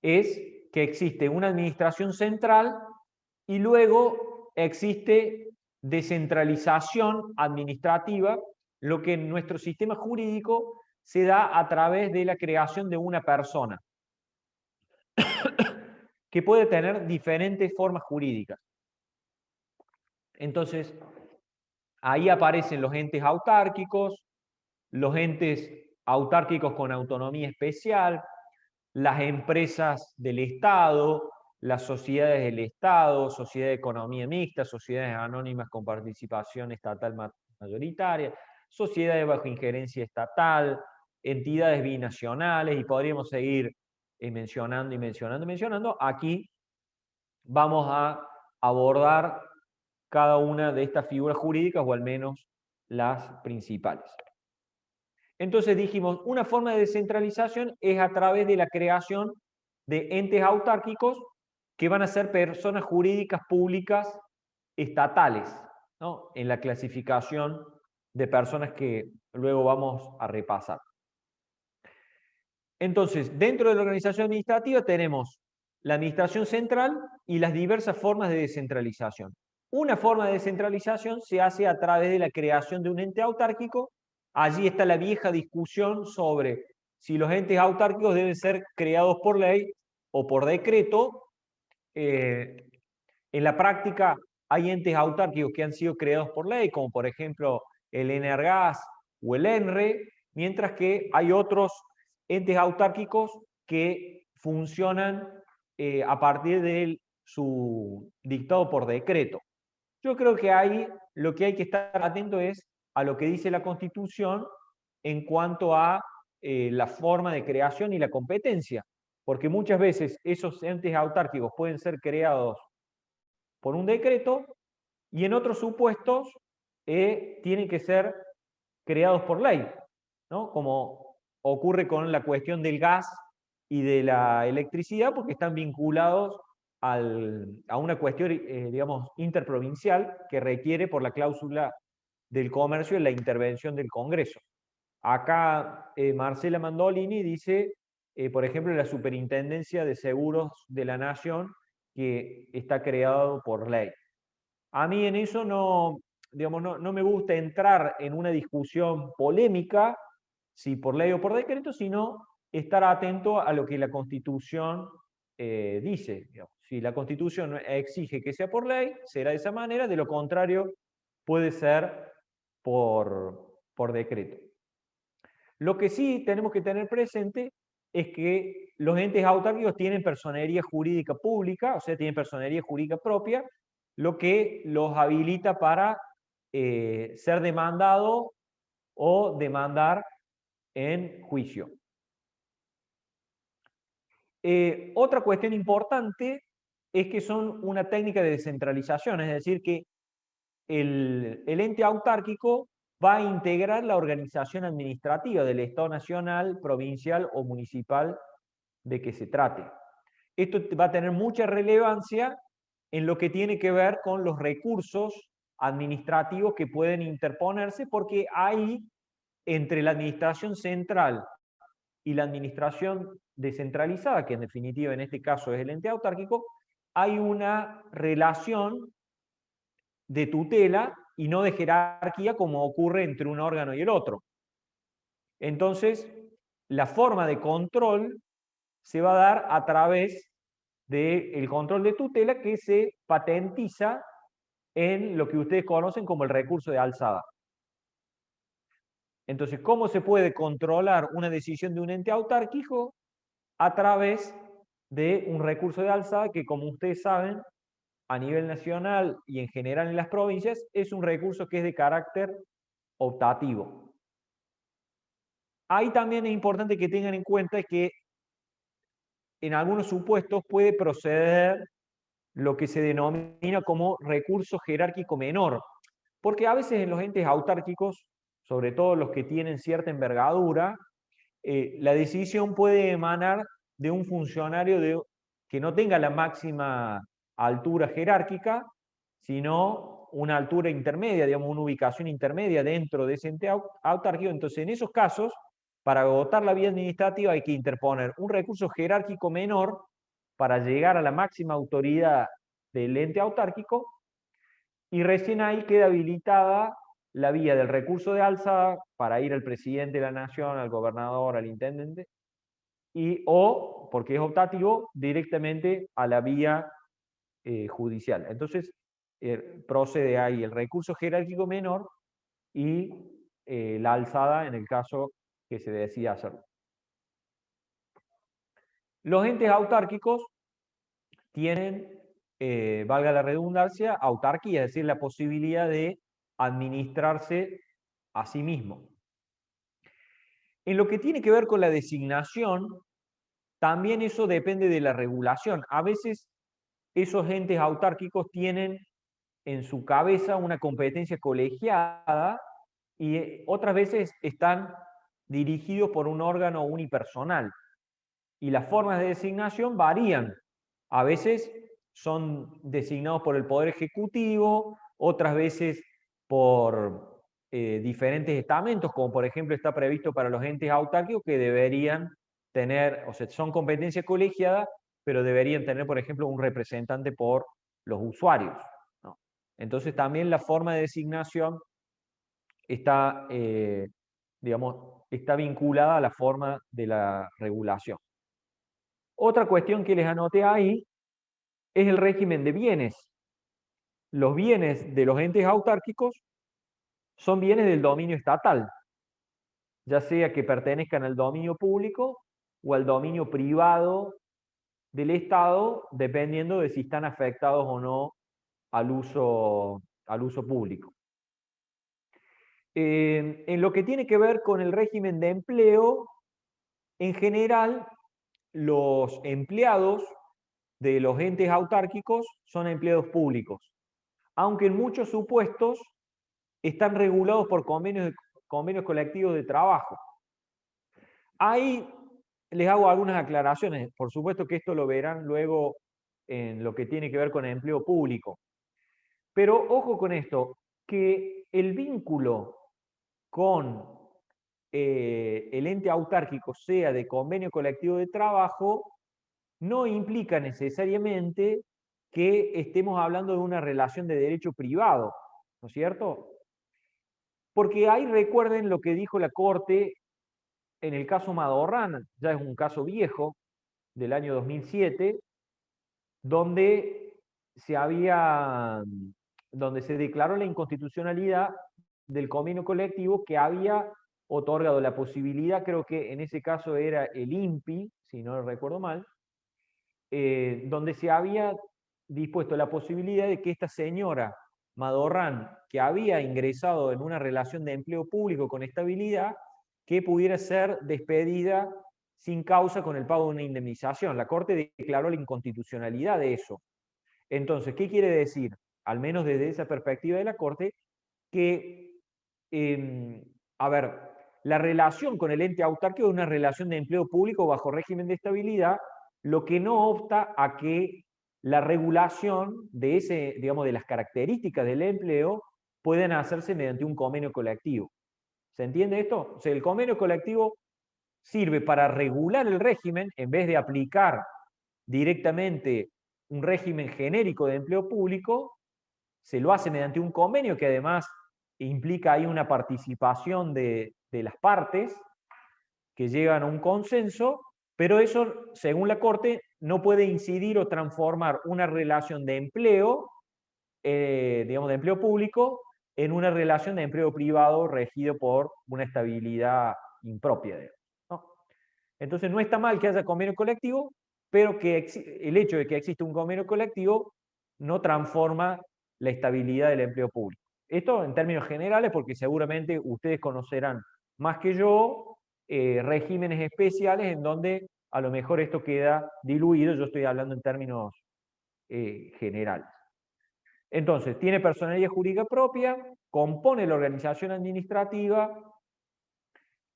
es que existe una administración central y luego existe descentralización administrativa, lo que en nuestro sistema jurídico se da a través de la creación de una persona, que puede tener diferentes formas jurídicas. Entonces, ahí aparecen los entes autárquicos, los entes autárquicos con autonomía especial, las empresas del Estado, las sociedades del Estado, sociedades de economía mixta, sociedades anónimas con participación estatal mayoritaria, sociedades bajo injerencia estatal, entidades binacionales, y podríamos seguir mencionando y mencionando y mencionando. Aquí vamos a abordar cada una de estas figuras jurídicas, o al menos las principales. Entonces dijimos, una forma de descentralización es a través de la creación de entes autárquicos que van a ser personas jurídicas públicas estatales, ¿no? En la clasificación de personas que luego vamos a repasar. Entonces, dentro de la organización administrativa tenemos la administración central y las diversas formas de descentralización. Una forma de descentralización se hace a través de la creación de un ente autárquico. Allí está la vieja discusión sobre si los entes autárquicos deben ser creados por ley o por decreto, eh, en la práctica hay entes autárquicos que han sido creados por ley, como por ejemplo el ENERGAS o el ENRE, mientras que hay otros entes autárquicos que funcionan a partir de su dictado por decreto. Yo creo que ahí lo que hay que estar atento es a lo que dice la Constitución en cuanto a la forma de creación y la competencia, porque muchas veces esos entes autárquicos pueden ser creados por un decreto y en otros supuestos tienen que ser creados por ley, ¿no? Como ocurre con la cuestión del gas y de la electricidad, porque están vinculados a una cuestión, digamos, interprovincial que requiere por la cláusula del comercio la intervención del Congreso. Acá Marcela Mandolini dice, por ejemplo, la Superintendencia de Seguros de la Nación, que está creado por ley. A mí en eso no, digamos, no me gusta entrar en una discusión polémica, si por ley o por decreto, sino estar atento a lo que la Constitución dice. Digamos. Si la Constitución exige que sea por ley, será de esa manera, de lo contrario puede ser por decreto. Lo que sí tenemos que tener presente es que los entes autárquicos tienen personería jurídica pública, o sea, tienen personería jurídica propia, lo que los habilita para ser demandado o demandar en juicio. Otra cuestión importante es que son una técnica de descentralización, es decir, que el ente autárquico va a integrar la organización administrativa del Estado nacional, provincial o municipal de que se trate. Esto va a tener mucha relevancia en lo que tiene que ver con los recursos administrativos que pueden interponerse, porque ahí, entre la administración central y la administración descentralizada, que en definitiva en este caso es el ente autárquico, hay una relación de tutela y no de jerarquía como ocurre entre un órgano y el otro. Entonces, la forma de control se va a dar a través del control de tutela que se patentiza en lo que ustedes conocen como el recurso de alzada. Entonces, ¿cómo se puede controlar una decisión de un ente autárquico? A través de un recurso de alzada que, como ustedes saben, a nivel nacional y en general en las provincias, es un recurso que es de carácter optativo. Ahí también es importante que tengan en cuenta que en algunos supuestos puede proceder lo que se denomina como recurso jerárquico menor, porque a veces en los entes autárquicos, sobre todo los que tienen cierta envergadura, la decisión puede emanar de un funcionario que no tenga la máxima altura jerárquica, sino una altura intermedia, digamos, una ubicación intermedia dentro de ese ente autárquico. Entonces, en esos casos, para agotar la vía administrativa hay que interponer un recurso jerárquico menor para llegar a la máxima autoridad del ente autárquico, y recién ahí queda habilitada la vía del recurso de alzada para ir al presidente de la nación, al gobernador, al intendente, o, porque es optativo, directamente a la vía judicial. Entonces, procede ahí el recurso jerárquico menor y la alzada en el caso que se decida hacerlo. Los entes autárquicos tienen, valga la redundancia, autarquía, es decir, la posibilidad de administrarse a sí mismo. En lo que tiene que ver con la designación, también eso depende de la regulación. A veces esos entes autárquicos tienen en su cabeza una competencia colegiada y otras veces están dirigidos por un órgano unipersonal. Y las formas de designación varían. A veces son designados por el Poder Ejecutivo, otras veces por diferentes estamentos, como por ejemplo está previsto para los entes autárquicos que deberían tener, o sea, son competencia colegiada, pero deberían tener, por ejemplo, un representante por los usuarios, ¿no? Entonces también la forma de designación está, digamos, está vinculada a la forma de la regulación. Otra cuestión que les anoté ahí es el régimen de bienes. Los bienes de los entes autárquicos son bienes del dominio estatal, ya sea que pertenezcan al dominio público o al dominio privado del Estado, dependiendo de si están afectados o no al uso público. En lo que tiene que ver con el régimen de empleo, en general, los empleados de los entes autárquicos son empleados públicos, aunque en muchos supuestos están regulados por convenios colectivos de trabajo. Ahí les hago algunas aclaraciones. Por supuesto que esto lo verán luego en lo que tiene que ver con el empleo público. Pero ojo con esto, que el vínculo con el ente autárquico sea de convenio colectivo de trabajo, no implica necesariamente que estemos hablando de una relación de derecho privado, ¿no es cierto? Porque ahí recuerden lo que dijo la Corte en el caso Madorrán, ya es un caso viejo, del año 2007, donde donde se declaró la inconstitucionalidad del convenio colectivo que había otorgado la posibilidad, creo que en ese caso era el INPI, si no recuerdo mal, donde se había dispuesto la posibilidad de que esta señora Madorrán, que había ingresado en una relación de empleo público con estabilidad, que pudiera ser despedida sin causa con el pago de una indemnización. La Corte declaró la inconstitucionalidad de eso. Entonces, ¿qué quiere decir? Al menos desde esa perspectiva de la Corte, que, a ver, la relación con el ente autárquico es una relación de empleo público bajo régimen de estabilidad, lo que no obsta a que la regulación de ese, digamos, de las características del empleo puedan hacerse mediante un convenio colectivo. ¿Se entiende esto? O sea, el convenio colectivo sirve para regular el régimen en vez de aplicar directamente un régimen genérico de empleo público, se lo hace mediante un convenio que además implica ahí una participación de las partes que llegan a un consenso, pero eso, según la Corte, no puede incidir o transformar una relación de empleo, digamos, de empleo público, en una relación de empleo privado regido por una estabilidad impropia, ¿no? Entonces no está mal que haya convenio colectivo, pero que el hecho de que existe un convenio colectivo no transforma la estabilidad del empleo público. Esto en términos generales, porque seguramente ustedes conocerán más que yo regímenes especiales en donde a lo mejor esto queda diluido. Yo estoy hablando en términos generales. Entonces, tiene personalidad jurídica propia, compone la organización administrativa,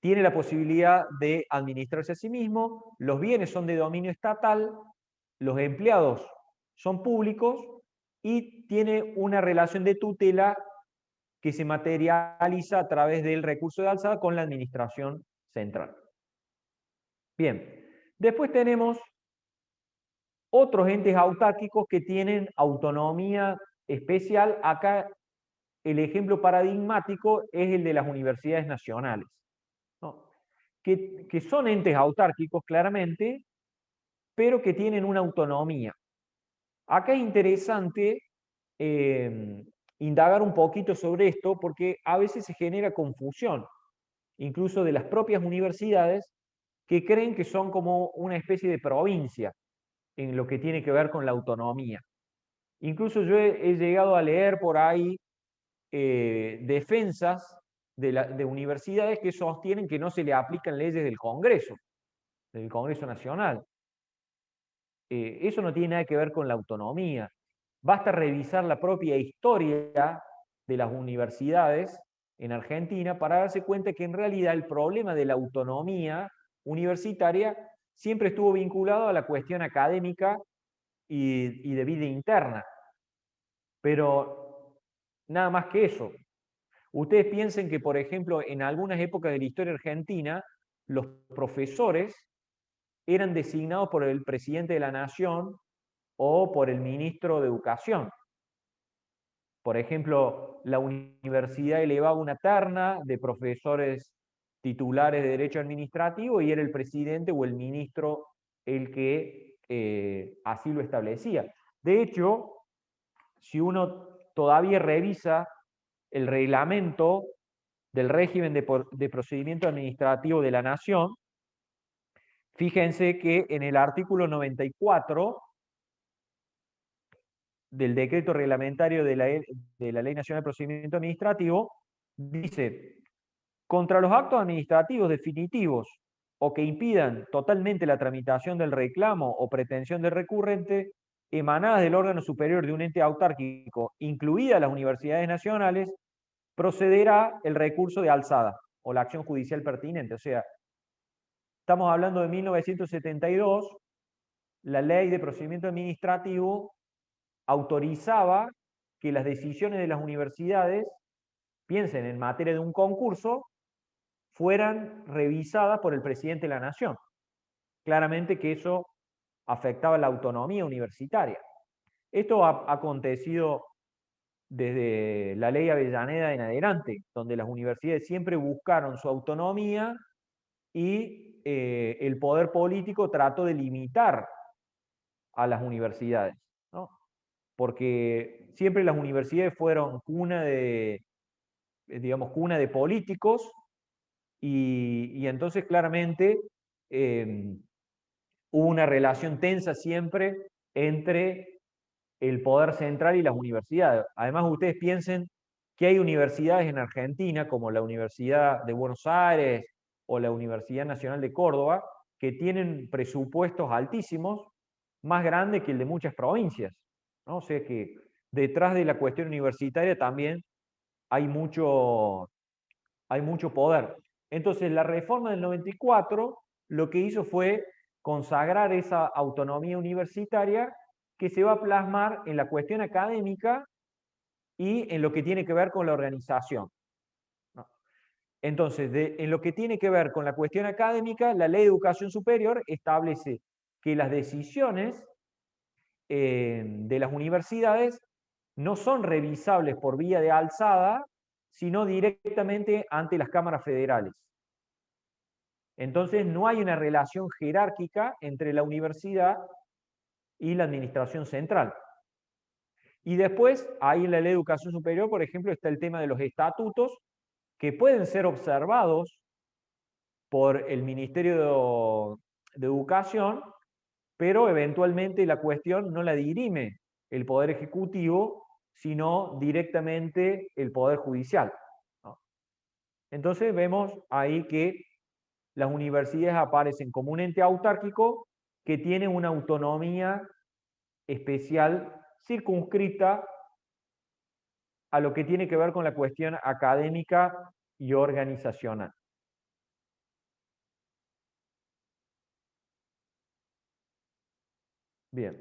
tiene la posibilidad de administrarse a sí mismo, los bienes son de dominio estatal, los empleados son públicos y tiene una relación de tutela que se materializa a través del recurso de alzada con la administración central. Bien, después tenemos otros entes autárquicos que tienen autonomía especial. Acá el ejemplo paradigmático es el de las universidades nacionales, ¿no? Que son entes autárquicos claramente, pero que tienen una autonomía. Acá es interesante indagar un poquito sobre esto porque a veces se genera confusión, incluso de las propias universidades, que creen que son como una especie de provincia en lo que tiene que ver con la autonomía. Incluso yo he llegado a leer por ahí defensas de universidades que sostienen que no se le aplican leyes del Congreso Nacional. Eso no tiene nada que ver con la autonomía. Basta revisar la propia historia de las universidades en Argentina para darse cuenta que en realidad el problema de la autonomía universitaria siempre estuvo vinculado a la cuestión académica y de vida interna. Pero nada más que eso. Ustedes piensen que, por ejemplo, en algunas épocas de la historia argentina, los profesores eran designados por el presidente de la nación o por el ministro de Educación. Por ejemplo, la universidad elevaba una terna de profesores titulares de Derecho Administrativo y era el presidente o el ministro el que así lo establecía. De hecho, si uno todavía revisa el reglamento del régimen de procedimiento administrativo de la Nación, fíjense que en el artículo 94 del decreto reglamentario de la Ley Nacional de Procedimiento Administrativo, dice: contra los actos administrativos definitivos o que impidan totalmente la tramitación del reclamo o pretensión del recurrente, emanadas del órgano superior de un ente autárquico, incluidas las universidades nacionales, procederá el recurso de alzada o la acción judicial pertinente. O sea, estamos hablando de 1972, la Ley de Procedimiento Administrativo autorizaba que las decisiones de las universidades, piensen en materia de un concurso, fueran revisadas por el presidente de la Nación. Claramente que eso afectaba la autonomía universitaria. Esto ha acontecido desde la ley Avellaneda en adelante, donde las universidades siempre buscaron su autonomía y el poder político trató de limitar a las universidades, ¿no? Porque siempre las universidades fueron cuna de, digamos, cuna de políticos y entonces claramente hubo una relación tensa siempre entre el poder central y las universidades. Además, ustedes piensen que hay universidades en Argentina, como la Universidad de Buenos Aires o la Universidad Nacional de Córdoba, que tienen presupuestos altísimos, más grandes que el de muchas provincias, ¿no? O sea que detrás de la cuestión universitaria también hay mucho poder. Entonces, la reforma del 94 lo que hizo fue consagrar esa autonomía universitaria que se va a plasmar en la cuestión académica y en lo que tiene que ver con la organización, ¿no? Entonces, en lo que tiene que ver con la cuestión académica, la Ley de Educación Superior establece que las decisiones de las universidades no son revisables por vía de alzada, sino directamente ante las cámaras federales. Entonces, no hay una relación jerárquica entre la universidad y la administración central. Y después, ahí en la Ley de Educación Superior, por ejemplo, está el tema de los estatutos, que pueden ser observados por el Ministerio de Educación, pero eventualmente la cuestión no la dirime el Poder Ejecutivo, sino directamente el Poder Judicial, ¿no? Entonces vemos ahí que las universidades aparecen como un ente autárquico que tiene una autonomía especial circunscrita a lo que tiene que ver con la cuestión académica y organizacional. Bien,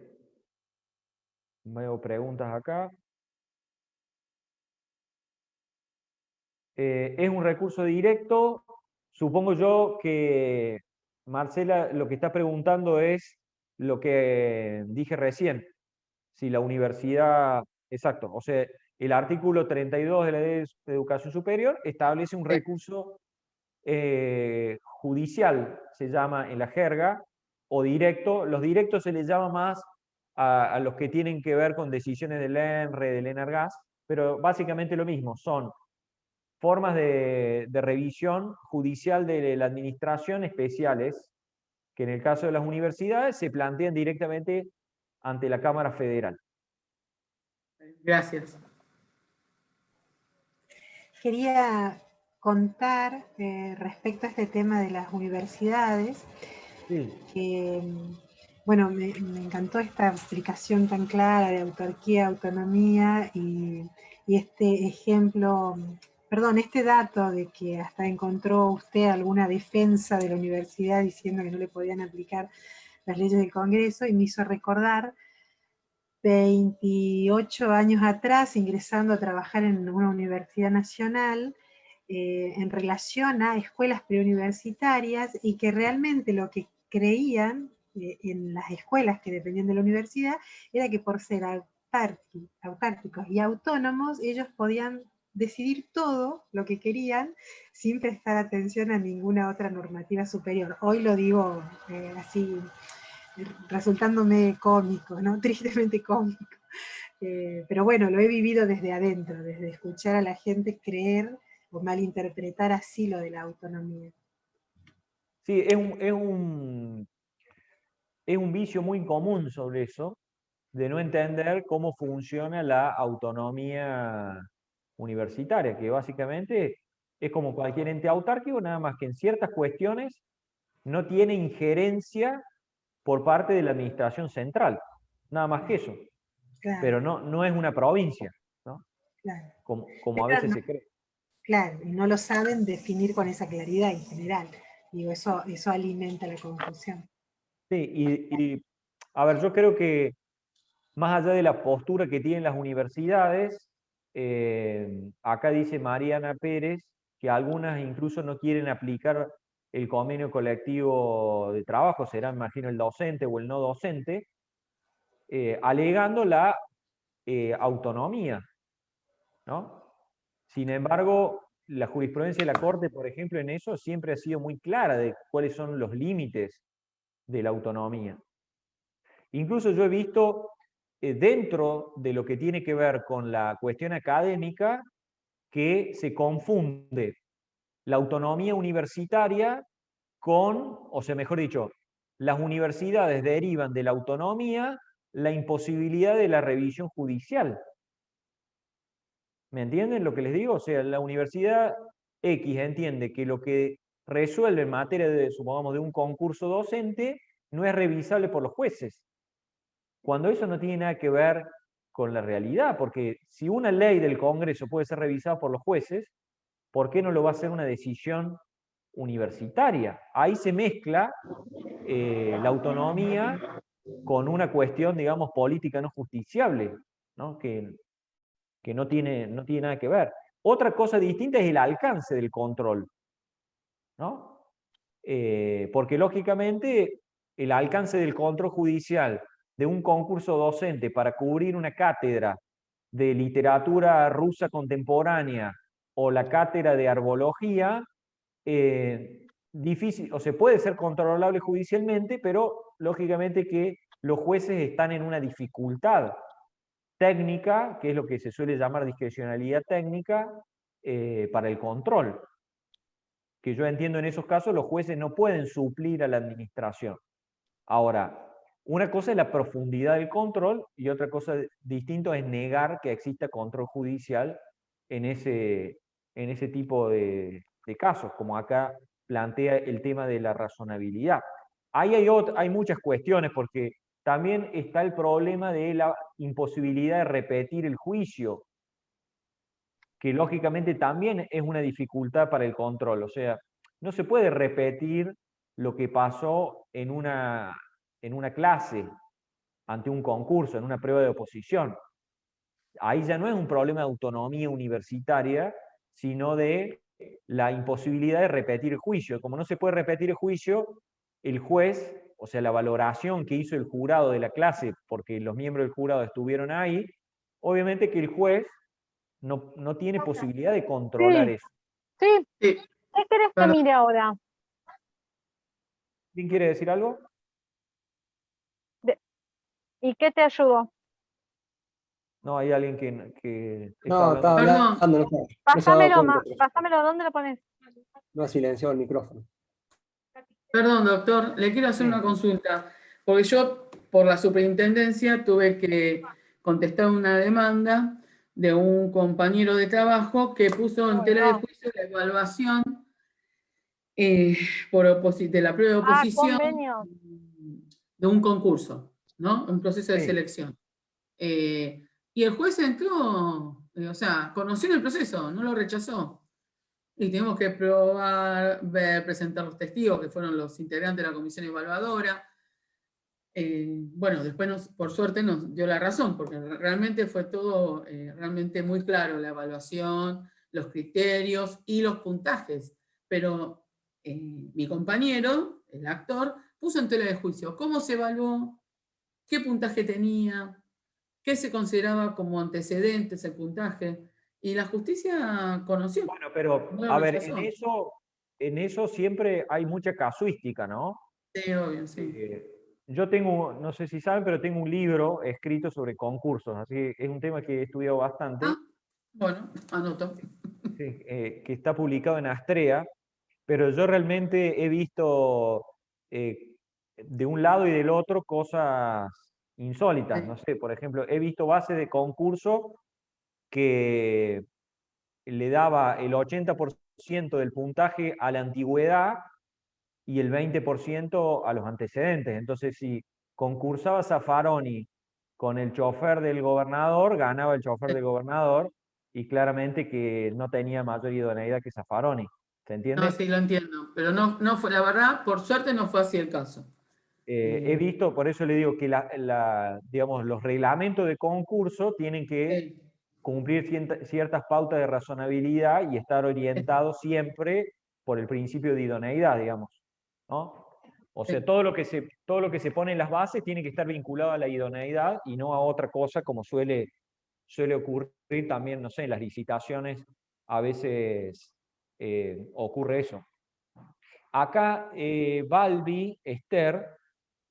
veo preguntas acá. Es un recurso directo. Supongo yo que Marcela lo que está preguntando es lo que dije recién. Si la universidad, exacto, o sea, el artículo 32 de la Ley de Educación Superior establece un Sí. recurso judicial, se llama en la jerga, o directo. Los directos se les llama más a los que tienen que ver con decisiones del ENRE, del ENARGAS, pero básicamente lo mismo, son formas de revisión judicial de la administración especiales, que en el caso de las universidades se plantean directamente ante la Cámara Federal. Gracias. Quería contar respecto a este tema de las universidades, Sí. que, bueno, me encantó esta explicación tan clara de autarquía, autonomía y este ejemplo, perdón, este dato de que hasta encontró usted alguna defensa de la universidad diciendo que no le podían aplicar las leyes del Congreso, y me hizo recordar 28 años atrás, ingresando a trabajar en una universidad nacional, en relación a escuelas preuniversitarias, y que realmente lo que creían en las escuelas que dependían de la universidad era que por ser autárquicos y autónomos, ellos podían decidir todo lo que querían sin prestar atención a ninguna otra normativa superior. Hoy lo digo así resultándome cómico, ¿no? Tristemente cómico. Pero bueno, lo he vivido desde adentro, desde escuchar a la gente creer o malinterpretar así lo de la autonomía. Sí, es un vicio muy común sobre eso, de no entender cómo funciona la autonomía universitaria, que básicamente es como cualquier ente autárquico, nada más que en ciertas cuestiones no tiene injerencia por parte de la administración central, nada más que eso, Claro, pero no es una provincia, ¿no? claro. Como a veces se cree. Claro, y no lo saben definir con esa claridad en general. Digo, eso alimenta la confusión. Sí, a ver, yo creo que más allá de la postura que tienen las universidades, acá dice Mariana Pérez que algunas incluso no quieren aplicar el convenio colectivo de trabajo, será, imagino, el docente o el no docente, alegando la autonomía, ¿no? Sin embargo, la jurisprudencia de la Corte, por ejemplo, en eso siempre ha sido muy clara de cuáles son los límites de la autonomía. Incluso yo he visto dentro de lo que tiene que ver con la cuestión académica que se confunde la autonomía universitaria con, o sea, mejor dicho, las universidades derivan de la autonomía la imposibilidad de la revisión judicial. ¿Me entienden lo que les digo? O sea, la universidad X entiende que lo que resuelve en materia de, supongamos, de un concurso docente no es revisable por los jueces, cuando eso no tiene nada que ver con la realidad, porque si una ley del Congreso puede ser revisada por los jueces, ¿por qué no lo va a hacer una decisión universitaria? Ahí se mezcla la autonomía con una cuestión, digamos, política no justiciable, ¿no? Que no tiene nada que ver. Otra cosa distinta es el alcance del control, ¿no? Porque lógicamente el alcance del control judicial de un concurso docente para cubrir una cátedra de literatura rusa contemporánea o la cátedra de arbología, difícil, o se puede ser controlable judicialmente, pero lógicamente que los jueces están en una dificultad técnica, que es lo que se suele llamar discrecionalidad técnica, para el control. Que yo entiendo en esos casos los jueces no pueden suplir a la administración. Ahora, una cosa es la profundidad del control y otra cosa distinto es negar que exista control judicial en ese tipo de casos, como acá plantea el tema de la razonabilidad. Ahí hay muchas cuestiones porque también está el problema de la imposibilidad de repetir el juicio, que lógicamente también es una dificultad para el control. O sea, no se puede repetir lo que pasó en una clase, ante un concurso, en una prueba de oposición. Ahí ya no es un problema de autonomía universitaria, sino de la imposibilidad de repetir el juicio. Como no se puede repetir el juicio, el juez, o sea, la valoración que hizo el jurado de la clase, porque los miembros del jurado estuvieron ahí, obviamente que el juez no tiene posibilidad de controlar Sí, eso. sí. Sí, ¿Qué querés que perdón. mire ahora? ¿Quién quiere decir algo? ¿Y qué te ayudó? No, hay alguien que está No, hablando. estaba Perdón. hablando, no se ha dado cuenta, pero Pásamelo, ¿dónde lo pones? no ha silenciado el micrófono. Perdón, doctor, le quiero hacer Sí. una consulta, porque yo por la superintendencia tuve que contestar una demanda de un compañero de trabajo que puso en tela de juicio la evaluación de la prueba de oposición Convenio. de un concurso, ¿no? Un proceso de Sí. selección. Y el juez entró, o sea, conoció el proceso, no lo rechazó. Y tenemos que probar, ver, presentar los testigos, que fueron los integrantes de la comisión evaluadora. Bueno, después, por suerte, nos dio la razón, porque realmente fue todo realmente muy claro, la evaluación, los criterios y los puntajes. Pero mi compañero, el actor, puso en tela de juicio cómo se evaluó, qué puntaje tenía, qué se consideraba como antecedentes el puntaje. Y la justicia conoció. Bueno, pero No lo a ver, rechazó. en eso siempre hay mucha casuística, ¿no? Sí, obvio, sí. yo tengo, no sé si saben, pero tengo un libro escrito sobre concursos, así que es un tema que he estudiado bastante, Ah, bueno, anoto. sí, que está publicado en Astrea, pero yo realmente he visto de un lado y del otro cosas insólitas. Sí. No sé, por ejemplo, he visto bases de concurso que le daba el 80% del puntaje a la antigüedad y el 20% a los antecedentes. Entonces, si concursaba Zaffaroni con el chofer del gobernador, ganaba el chofer del gobernador, y claramente que no tenía mayor idoneidad que Zaffaroni. ¿Se No, entiende? sí, lo entiendo. Pero no fue, la verdad, por suerte no fue así el caso. He visto, por eso le digo que digamos, los reglamentos de concurso tienen que Sí, cumplir ciertas pautas de razonabilidad y estar orientados siempre por el principio de idoneidad, digamos, ¿no? O sea, sí. todo lo que se pone en las bases tiene que estar vinculado a la idoneidad y no a otra cosa, como suele ocurrir también, no sé, en las licitaciones a veces ocurre eso. Acá Balbi, Esther,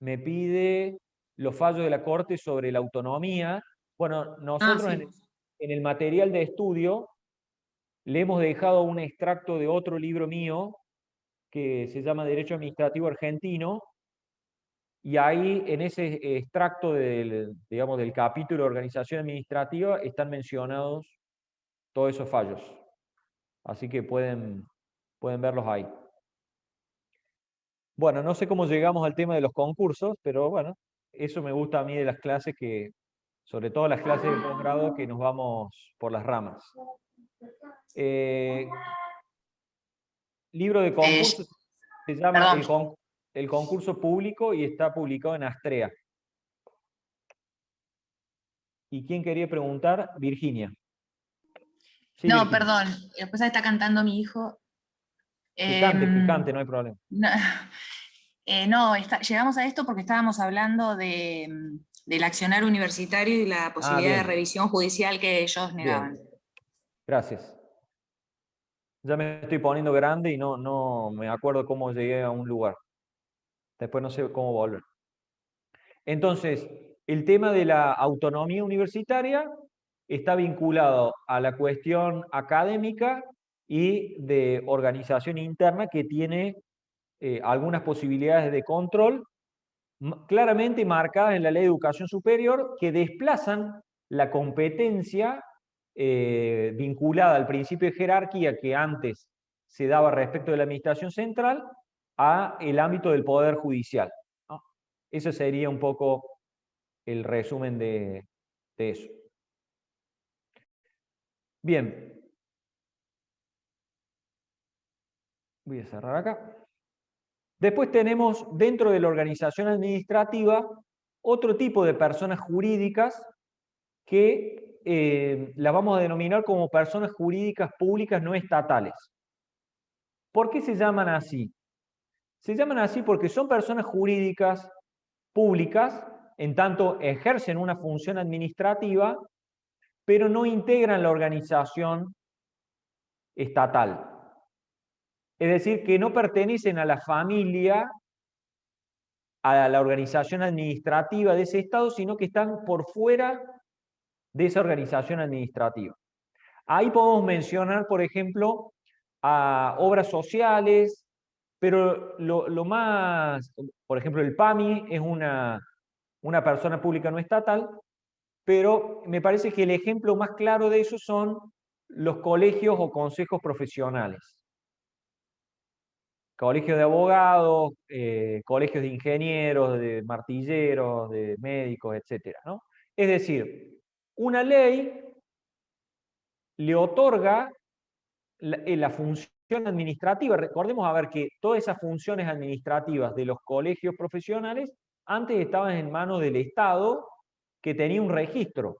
me pide los fallos de la Corte sobre la autonomía. Bueno, Ah, nosotros sí. en el material de estudio le hemos dejado un extracto de otro libro mío que se llama Derecho Administrativo Argentino, y ahí en ese extracto digamos, del capítulo de organización administrativa están mencionados todos esos fallos. Así que pueden verlos ahí. Bueno, no sé cómo llegamos al tema de los concursos, pero bueno, eso me gusta a mí de las clases, que, sobre todo las clases de posgrado, que nos vamos por las ramas. Libro de concursos se llama Perdón. el concurso público y está publicado en Astrea. ¿Y quién quería preguntar? Virginia. Sí, No, Virginia. perdón. Después está cantando mi hijo. Picante, Em, picante, no hay problema. no, llegamos a esto porque estábamos hablando del accionar universitario y la Ah, posibilidad de bien, revisión judicial que ellos negaban. bien. Gracias. Ya me estoy poniendo grande y no me acuerdo cómo llegué a un lugar. Después no sé cómo volver. Entonces, el tema de la autonomía universitaria está vinculado a la cuestión académica y de organización interna, que tiene algunas posibilidades de control claramente marcadas en la Ley de Educación Superior, que desplazan la competencia vinculada al principio de jerarquía que antes se daba respecto de la administración central a el ámbito del Poder Judicial, ¿no? Ese sería un poco el resumen de eso. Bien. Voy a cerrar acá. Después tenemos dentro de la organización administrativa otro tipo de personas jurídicas que las vamos a denominar como personas jurídicas públicas no estatales. ¿Por qué se llaman así? Se llaman así porque son personas jurídicas públicas, en tanto ejercen una función administrativa, pero no integran la organización estatal. Es decir, que no pertenecen a la familia, a la organización administrativa de ese Estado, sino que están por fuera de esa organización administrativa. Ahí podemos mencionar, por ejemplo, a obras sociales, pero lo más, por ejemplo, el PAMI es una persona pública no estatal, pero me parece que el ejemplo más claro de eso son los colegios o consejos profesionales. Colegios de abogados, colegios de ingenieros, de martilleros, de médicos, etc., ¿no? Es decir, una ley le otorga la función administrativa. Recordemos, a ver, que todas esas funciones administrativas de los colegios profesionales antes estaban en manos del Estado, que tenía un registro,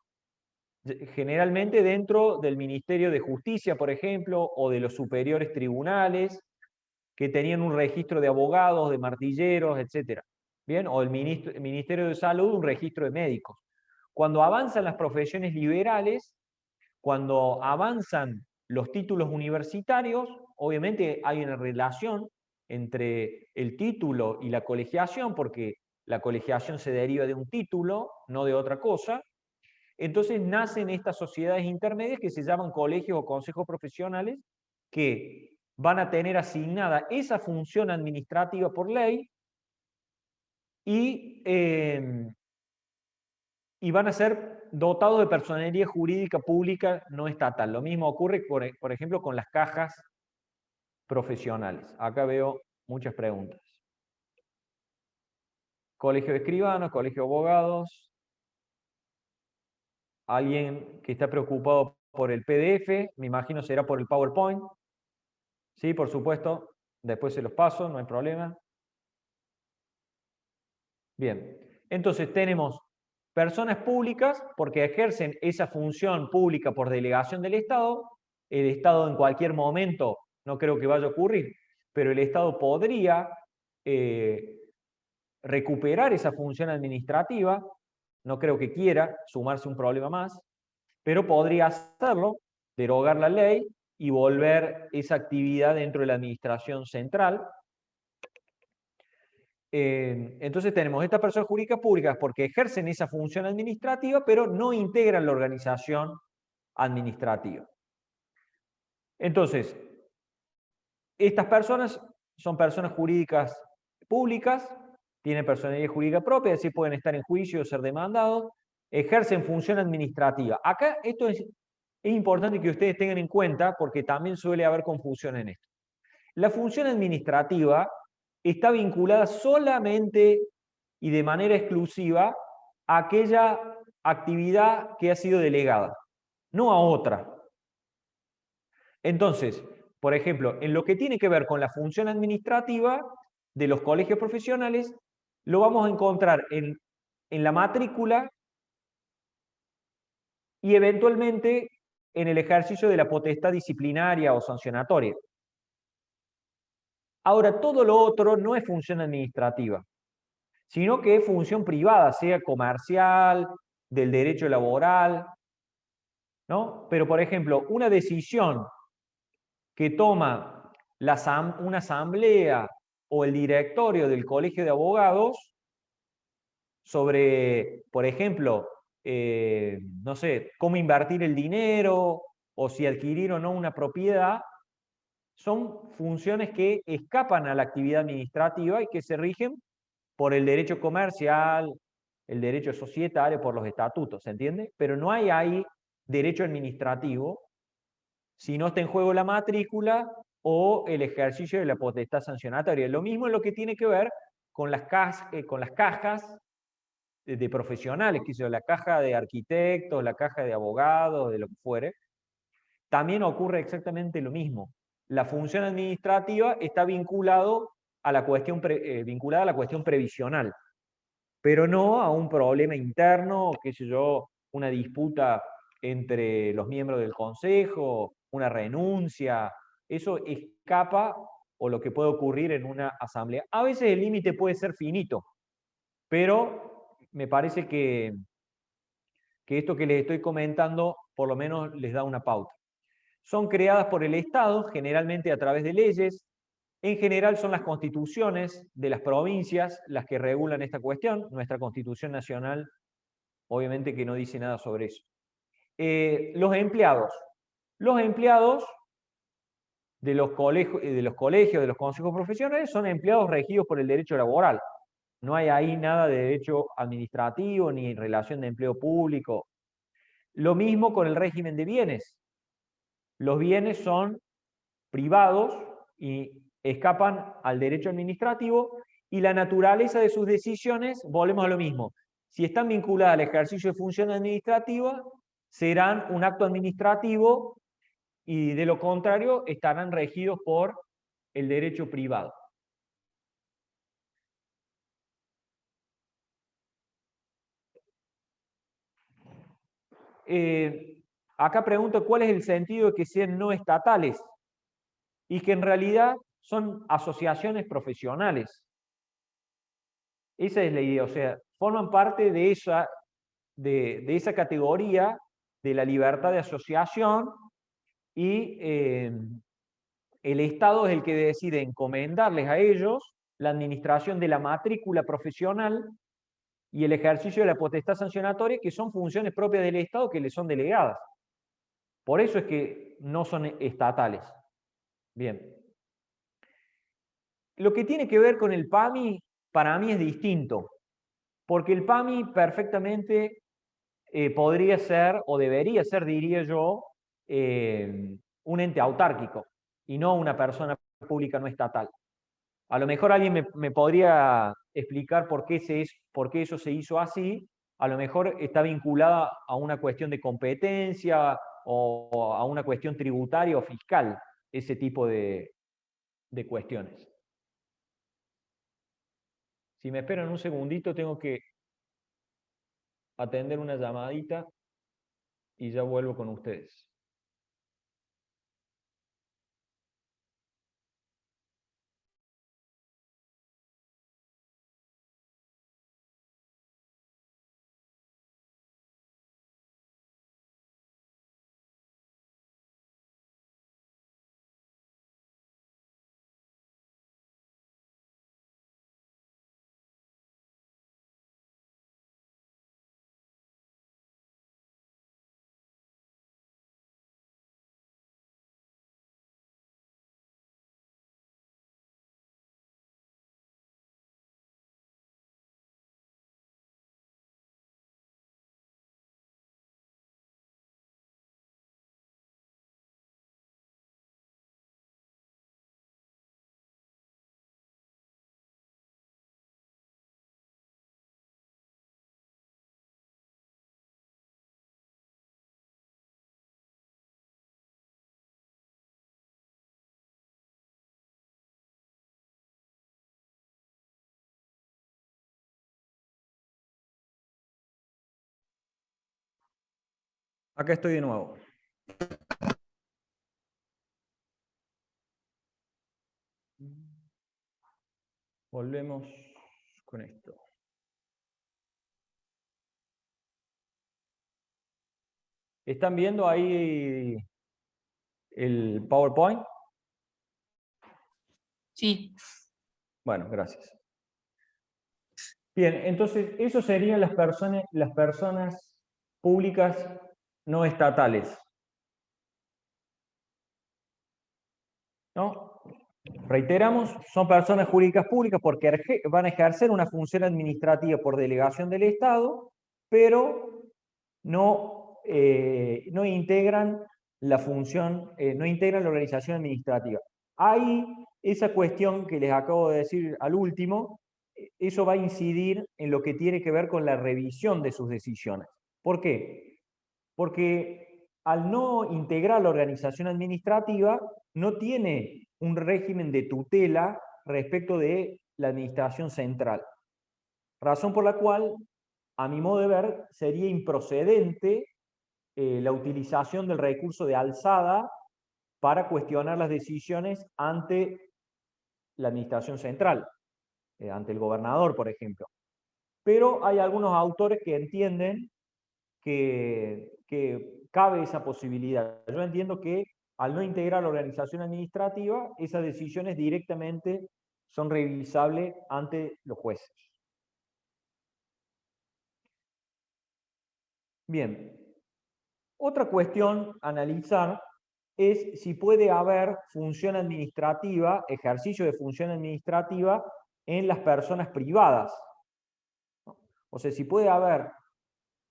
generalmente dentro del Ministerio de Justicia, por ejemplo, o de los superiores tribunales, que tenían un registro de abogados, de martilleros, etc. ¿Bien? O el Ministerio de Salud, un registro de médicos. Cuando avanzan las profesiones liberales, cuando avanzan los títulos universitarios, obviamente hay una relación entre el título y la colegiación, porque la colegiación se deriva de un título, no de otra cosa. Entonces nacen estas sociedades intermedias que se llaman colegios o consejos profesionales, que van a tener asignada esa función administrativa por ley y van a ser dotados de personería jurídica pública no estatal. Lo mismo ocurre, por ejemplo, con las cajas profesionales. Acá veo muchas preguntas. Colegio de escribanos, colegio de abogados. Alguien que está preocupado por el PDF, me imagino será por el PowerPoint. Sí, por supuesto. Después se los paso, no hay problema. Bien. Entonces tenemos personas públicas porque ejercen esa función pública por delegación del Estado. El Estado en cualquier momento, no creo que vaya a ocurrir, pero el Estado podría recuperar esa función administrativa. No creo que quiera sumarse un problema más, pero podría hacerlo, derogar la ley y volver esa actividad dentro de la administración central. Entonces tenemos estas personas jurídicas públicas porque ejercen esa función administrativa, pero no integran la organización administrativa. Entonces, estas personas son personas jurídicas públicas, tienen personalidad jurídica propia, es decir, pueden estar en juicio o ser demandados, ejercen función administrativa. Acá esto es importante que ustedes tengan en cuenta porque también suele haber confusión en esto. La función administrativa está vinculada solamente y de manera exclusiva a aquella actividad que ha sido delegada, no a otra. Entonces, por ejemplo, en lo que tiene que ver con la función administrativa de los colegios profesionales, lo vamos a encontrar en la matrícula y eventualmente en el ejercicio de la potestad disciplinaria o sancionatoria. Ahora, todo lo otro no es función administrativa, sino que es función privada, sea comercial, del derecho laboral, ¿no? Pero, por ejemplo, una decisión que toma una asamblea o el directorio del colegio de abogados sobre, por ejemplo, no sé, cómo invertir el dinero o si adquirir o no una propiedad, son funciones que escapan a la actividad administrativa y que se rigen por el derecho comercial, el derecho societario, por los estatutos, ¿se entiende? Pero no hay ahí derecho administrativo si no está en juego la matrícula o el ejercicio de la potestad sancionatoria. Lo mismo es lo que tiene que ver con las cajas de profesionales, que sea la caja de arquitectos, la caja de abogados, de lo que fuere. También ocurre exactamente lo mismo. La función administrativa está vinculada a la cuestión previsional, pero no a un problema interno, qué sé yo, una disputa entre los miembros del consejo, una renuncia. Eso escapa o lo que puede ocurrir en una asamblea. A veces el límite puede ser finito, pero me parece que esto que les estoy comentando por lo menos les da una pauta. Son creadas por el Estado, generalmente a través de leyes. En general son las constituciones de las provincias las que regulan esta cuestión. Nuestra Constitución Nacional, obviamente que no dice nada sobre eso. Los empleados. Los empleados de los colegios, de los consejos profesionales, son empleados regidos por el derecho laboral. No hay ahí nada de derecho administrativo ni relación de empleo público. Lo mismo con el régimen de bienes. Los bienes son privados y escapan al derecho administrativo, y la naturaleza de sus decisiones, volvemos a lo mismo. Si están vinculadas al ejercicio de función administrativa, serán un acto administrativo, y de lo contrario estarán regidos por el derecho privado. Acá pregunto cuál es el sentido de que sean no estatales y que en realidad son asociaciones profesionales. Esa es la idea, o sea, forman parte de esa categoría de la libertad de asociación, y el Estado es el que decide encomendarles a ellos la administración de la matrícula profesional y el ejercicio de la potestad sancionatoria, que son funciones propias del Estado que le son delegadas. Por eso es que no son estatales. Bien. Lo que tiene que ver con el PAMI, para mí es distinto, porque el PAMI perfectamente podría ser, o debería ser, diría yo, un ente autárquico, y no una persona pública no estatal. A lo mejor alguien me podría explicar por qué eso se hizo así. A lo mejor está vinculada a una cuestión de competencia o a una cuestión tributaria o fiscal, ese tipo de cuestiones. Si me esperan un segundito, tengo que atender una llamadita y ya vuelvo con ustedes. Acá estoy de nuevo. Volvemos con esto. ¿Están viendo ahí el PowerPoint? Sí. Bueno, gracias. Bien, entonces, eso serían las personas públicas no estatales. ¿No? Reiteramos, son personas jurídicas públicas porque van a ejercer una función administrativa por delegación del Estado, pero no integran la función, no integran la organización administrativa. Ahí, esa cuestión que les acabo de decir al último, eso va a incidir en lo que tiene que ver con la revisión de sus decisiones. ¿Por qué? Porque al no integrar la organización administrativa, no tiene un régimen de tutela respecto de la administración central. Razón por la cual, a mi modo de ver, sería improcedente la utilización del recurso de alzada para cuestionar las decisiones ante la administración central, ante el gobernador, por ejemplo. Pero hay algunos autores que entienden que cabe esa posibilidad. Yo entiendo que al no integrar la organización administrativa, esas decisiones directamente son revisables ante los jueces. Bien. Otra cuestión a analizar es si puede haber función administrativa, ejercicio de función administrativa en las personas privadas. O sea, si puede haber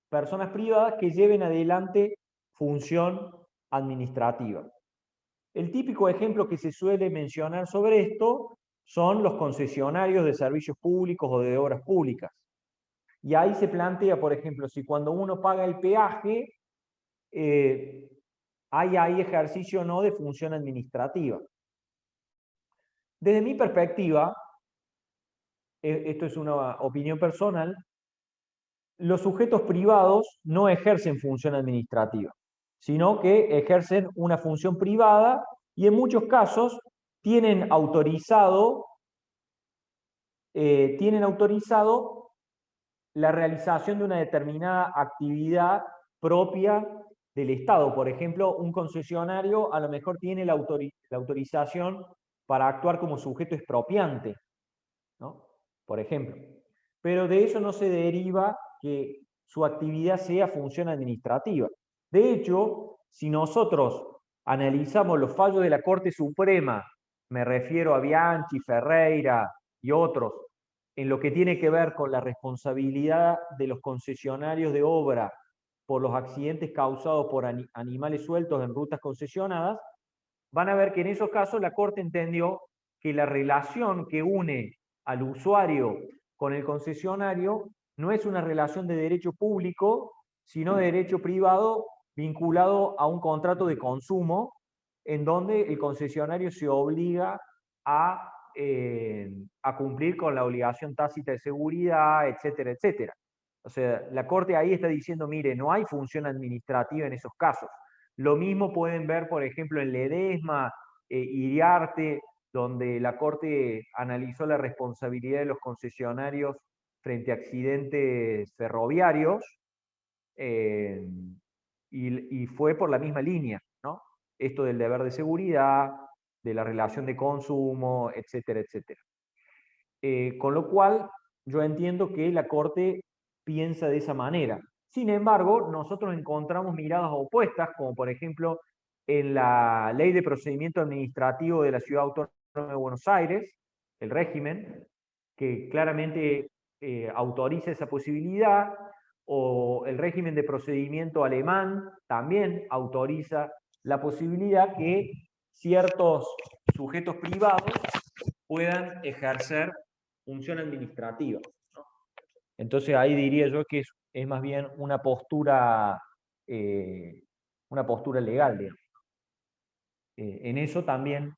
personas privadas que lleven adelante función administrativa. El típico ejemplo que se suele mencionar sobre esto son los concesionarios de servicios públicos o de obras públicas. Y ahí se plantea, por ejemplo, si cuando uno paga el peaje, hay ahí ejercicio o no de función administrativa. Desde mi perspectiva, esto es una opinión personal, los sujetos privados no ejercen función administrativa, sino que ejercen una función privada y en muchos casos tienen autorizado la realización de una determinada actividad propia del Estado. Por ejemplo, un concesionario a lo mejor tiene la autorización para actuar como sujeto expropiante. ¿no? Por ejemplo. Pero de eso no se deriva que su actividad sea función administrativa. De hecho, si nosotros analizamos los fallos de la Corte Suprema, me refiero a Bianchi, Ferreira y otros, en lo que tiene que ver con la responsabilidad de los concesionarios de obra por los accidentes causados por animales sueltos en rutas concesionadas, van a ver que en esos casos la Corte entendió que la relación que une al usuario con el concesionario no es una relación de derecho público, sino de derecho privado vinculado a un contrato de consumo en donde el concesionario se obliga a cumplir con la obligación tácita de seguridad, etcétera, etcétera. O sea, la Corte ahí está diciendo, mire, no hay función administrativa en esos casos. Lo mismo pueden ver, por ejemplo, en Ledesma, Iriarte, donde la Corte analizó la responsabilidad de los concesionarios frente a accidentes ferroviarios, y fue por la misma línea, ¿no? Esto del deber de seguridad, de la relación de consumo, etcétera, etcétera. Con lo cual, yo entiendo que la Corte piensa de esa manera. Sin embargo, nosotros encontramos miradas opuestas, como por ejemplo en la Ley de Procedimiento Administrativo de la Ciudad Autónoma de Buenos Aires, el régimen, que claramente autoriza esa posibilidad, o el régimen de procedimiento alemán también autoriza la posibilidad que ciertos sujetos privados puedan ejercer función administrativa, ¿no? Entonces ahí diría yo que es más bien una postura legal, digamos. En eso también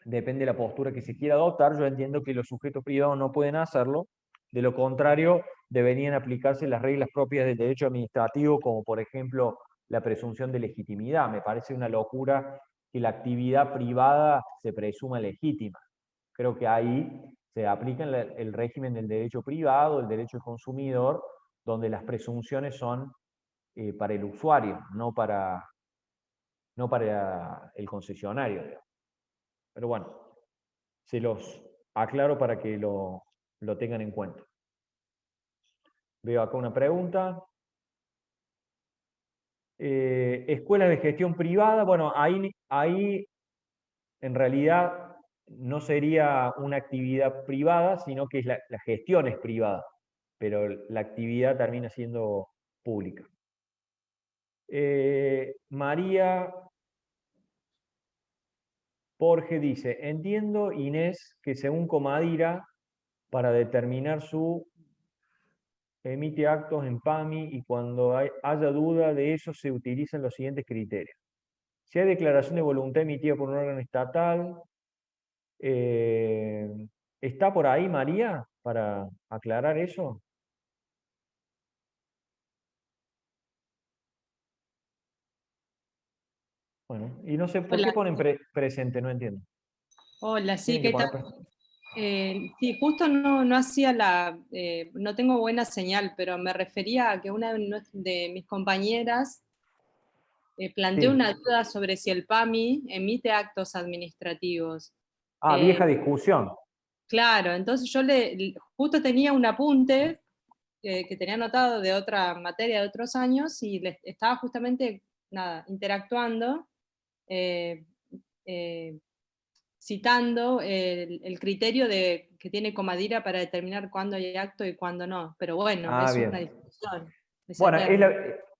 depende de la postura que se quiera adoptar. Yo entiendo que los sujetos privados no pueden hacerlo, de lo contrario deberían aplicarse las reglas propias del derecho administrativo, como por ejemplo la presunción de legitimidad. Me parece una locura que la actividad privada se presuma legítima. Creo que ahí se aplica el régimen del derecho privado, el derecho del consumidor, donde las presunciones son para el usuario, no para el concesionario, digamos. Pero bueno, se los aclaro para que lo tengan en cuenta. Veo acá una pregunta. Escuelas de gestión privada, bueno, ahí en realidad no sería una actividad privada, sino que la gestión es privada, pero la actividad termina siendo pública. María Jorge dice, entiendo, Inés, que según Comadira, para determinar su emite actos en PAMI y cuando haya duda de eso se utilizan los siguientes criterios. Si hay declaración de voluntad emitida por un órgano estatal, ¿está por ahí María para aclarar eso? Bueno, y no sé, ¿por qué ponen presente? No entiendo. Hola, sí, Tienen que ¿qué poner tal? Sí, justo no hacía no tengo buena señal, pero me refería a que una de mis compañeras planteó Sí. una duda sobre si el PAMI emite actos administrativos. Vieja discusión. Claro, entonces yo justo tenía un apunte que tenía anotado de otra materia de otros años y estaba justamente, interactuando, citando el criterio que tiene Comadira para determinar cuándo hay acto y cuándo no. Pero bueno, es bien. una discusión. Bueno,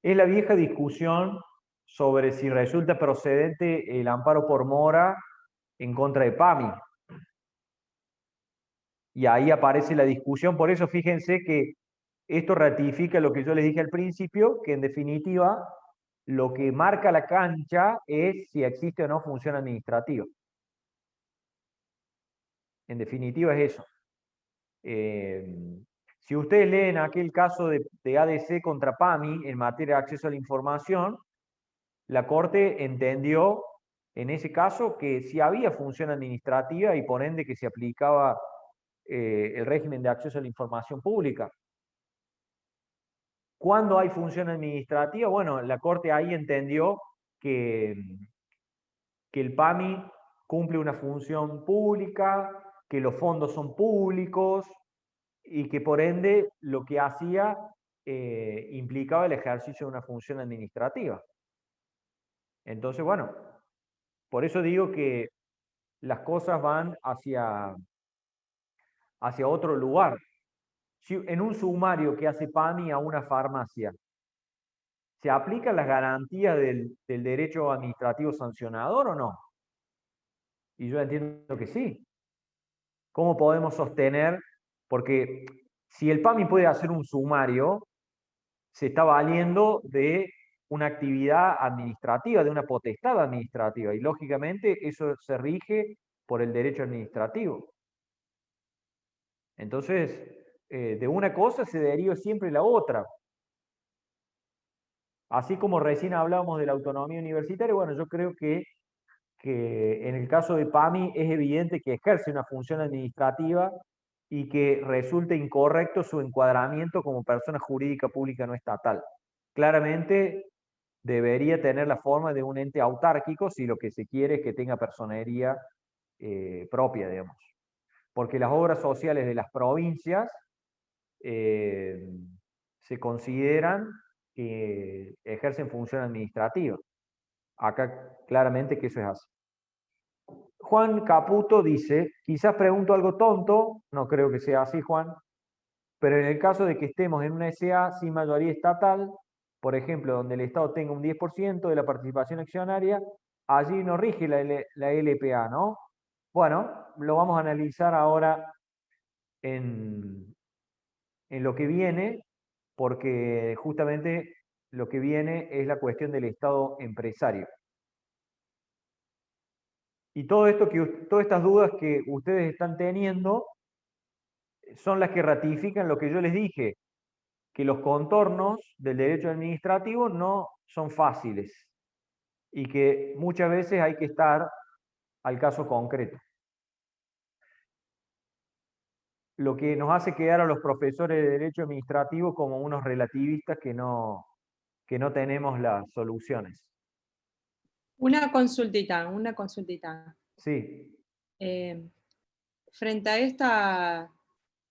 es la vieja discusión sobre si resulta procedente el amparo por mora en contra de PAMI. Y ahí aparece la discusión, por eso fíjense que esto ratifica lo que yo les dije al principio, que en definitiva lo que marca la cancha es si existe o no función administrativa. En definitiva es eso. Si ustedes leen aquel caso de ADC contra PAMI en materia de acceso a la información, la Corte entendió en ese caso que si había función administrativa y por ende que se aplicaba el régimen de acceso a la información pública. ¿Cuándo hay función administrativa? Bueno, la Corte ahí entendió que el PAMI cumple una función pública, que los fondos son públicos y que por ende lo que hacía implicaba el ejercicio de una función administrativa. Entonces, bueno, por eso digo que las cosas van hacia otro lugar. Si en un sumario que hace PAMI a una farmacia, ¿se aplican las garantías del derecho administrativo sancionador o no? Y yo entiendo que sí. ¿Cómo podemos sostener? Porque si el PAMI puede hacer un sumario, se está valiendo de una actividad administrativa, de una potestad administrativa, y lógicamente eso se rige por el derecho administrativo. Entonces, de una cosa se deriva siempre la otra. Así como recién hablábamos de la autonomía universitaria, bueno, yo creo que en el caso de PAMI es evidente que ejerce una función administrativa y que resulta incorrecto su encuadramiento como persona jurídica pública no estatal. Claramente debería tener la forma de un ente autárquico si lo que se quiere es que tenga personería propia, digamos. Porque las obras sociales de las provincias se consideran que ejercen función administrativa. Acá claramente que eso es así. Juan Caputo dice, quizás pregunto algo tonto, no creo que sea así, Juan, pero en el caso de que estemos en una SA sin mayoría estatal, por ejemplo, donde el Estado tenga un 10% de la participación accionaria, allí no rige la LPA, ¿no? Bueno, lo vamos a analizar ahora en lo que viene, porque justamente lo que viene es la cuestión del Estado empresario. Y todo esto todas estas dudas que ustedes están teniendo son las que ratifican lo que yo les dije, que los contornos del derecho administrativo no son fáciles y que muchas veces hay que estar al caso concreto. Lo que nos hace quedar a los profesores de derecho administrativo como unos relativistas que no tenemos las soluciones. Una consultita. Sí. Frente a esta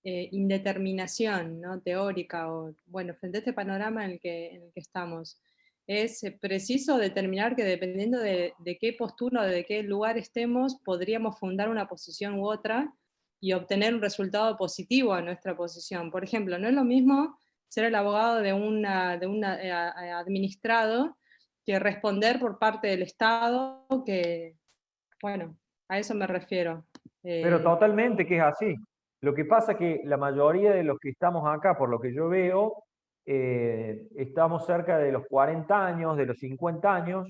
indeterminación, ¿no?, teórica, o bueno, frente a este panorama en el que estamos, es preciso determinar que dependiendo de qué postura o de qué lugar estemos, podríamos fundar una posición u otra y obtener un resultado positivo a nuestra posición. Por ejemplo, no es lo mismo ser el abogado de un administrado que responder por parte del Estado, que, bueno, a eso me refiero. Pero totalmente que es así. Lo que pasa es que la mayoría de los que estamos acá, por lo que yo veo, estamos cerca de los 40 años, de los 50 años,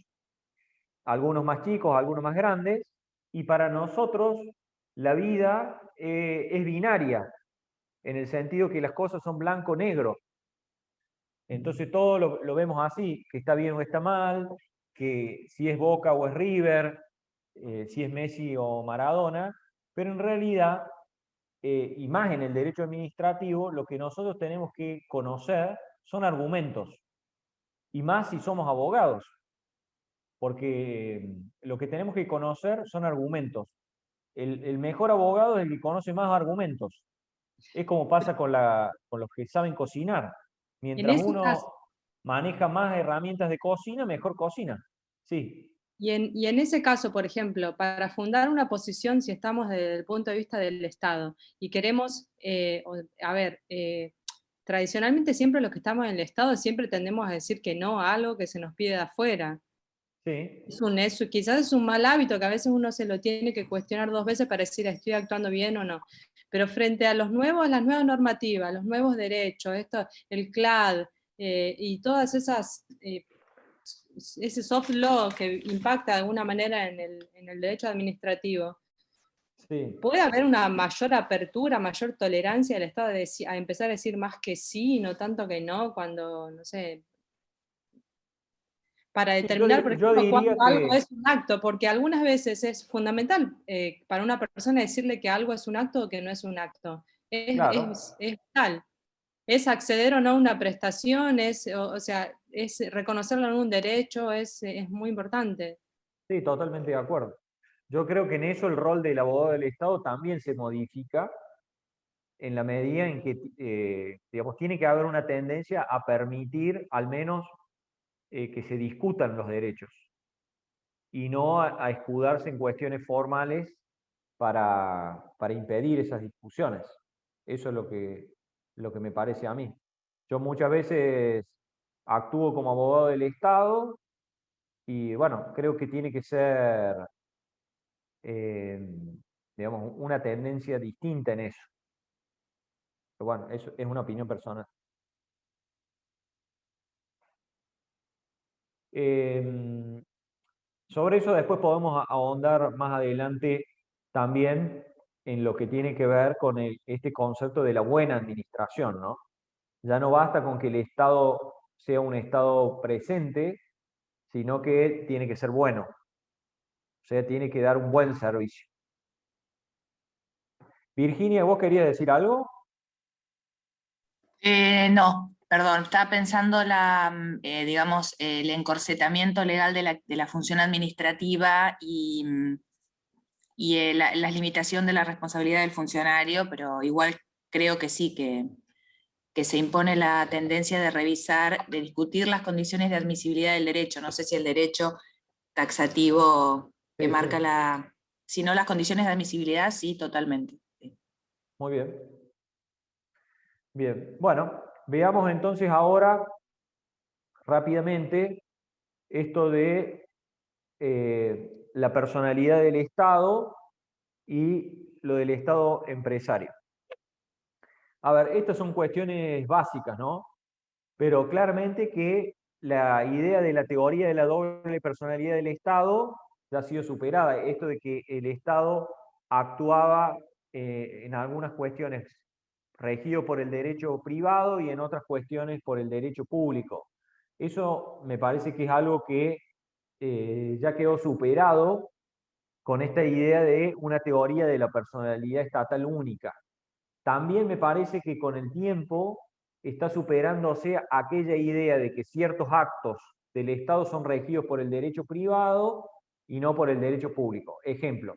algunos más chicos, algunos más grandes, y para nosotros la vida es binaria, en el sentido que las cosas son blanco-negro. Entonces todo lo vemos así, que está bien o está mal, que si es Boca o es River, si es Messi o Maradona, pero en realidad, y más en el derecho administrativo, lo que nosotros tenemos que conocer son argumentos, y más si somos abogados, porque lo que tenemos que conocer son argumentos. El mejor abogado es el que conoce más argumentos. Es como pasa con los que saben cocinar. Mientras uno maneja más herramientas de cocina, mejor cocina. Sí. Y en ese caso, por ejemplo, para fundar una posición, si estamos desde el punto de vista del Estado y queremos, tradicionalmente siempre los que estamos en el Estado siempre tendemos a decir que no a algo que se nos pide de afuera. Sí. Quizás es un mal hábito que a veces uno se lo tiene que cuestionar 2 veces para decir estoy actuando bien o no. Pero frente a las nuevas normativas, los nuevos derechos, el CLAD y todas esas, ese soft law que impacta de alguna manera en el derecho administrativo, sí. ¿Puede haber una mayor apertura, mayor tolerancia del Estado a empezar a decir más que sí, no tanto que no, cuando, no sé, para determinar, por ejemplo, cuándo algo es un acto? Porque algunas veces es fundamental para una persona decirle que algo es un acto o que no es un acto. Claro. Es vital. Es acceder o no a una prestación, es reconocerlo en un derecho, es muy importante. Sí, totalmente de acuerdo. Yo creo que en eso el rol del abogado del Estado también se modifica en la medida en que, digamos, tiene que haber una tendencia a permitir al menos que se discutan los derechos y no a escudarse en cuestiones formales para impedir esas discusiones. Eso es lo que me parece a mí. Yo muchas veces actúo como abogado del Estado y bueno, creo que tiene que ser, digamos, una tendencia distinta en eso. Pero bueno, eso es una opinión personal. Sobre eso después podemos ahondar más adelante también en lo que tiene que ver con este concepto de la buena administración, ¿no? Ya no basta con que el Estado sea un Estado presente, sino que tiene que ser bueno. O sea, tiene que dar un buen servicio. Virginia, ¿vos querías decir algo? No, perdón, estaba pensando digamos, el encorsetamiento legal de la función administrativa y la limitación de la responsabilidad del funcionario, pero igual creo que sí, que se impone la tendencia de revisar, de discutir las condiciones de admisibilidad del derecho. No sé si el derecho taxativo que Sí, marca sí. si no las condiciones de admisibilidad, sí, totalmente. Sí. Muy bien. Bien. Bueno, veamos entonces ahora rápidamente esto de la personalidad del Estado y lo del Estado empresario. A ver, estas son cuestiones básicas, ¿no? Pero claramente que la idea de la teoría de la doble personalidad del Estado ya ha sido superada. Esto de que el Estado actuaba en algunas cuestiones regido por el derecho privado y en otras cuestiones por el derecho público. Eso me parece que es algo que ya quedó superado con esta idea de una teoría de la personalidad estatal única. También me parece que con el tiempo está superándose aquella idea de que ciertos actos del Estado son regidos por el derecho privado y no por el derecho público. Ejemplos.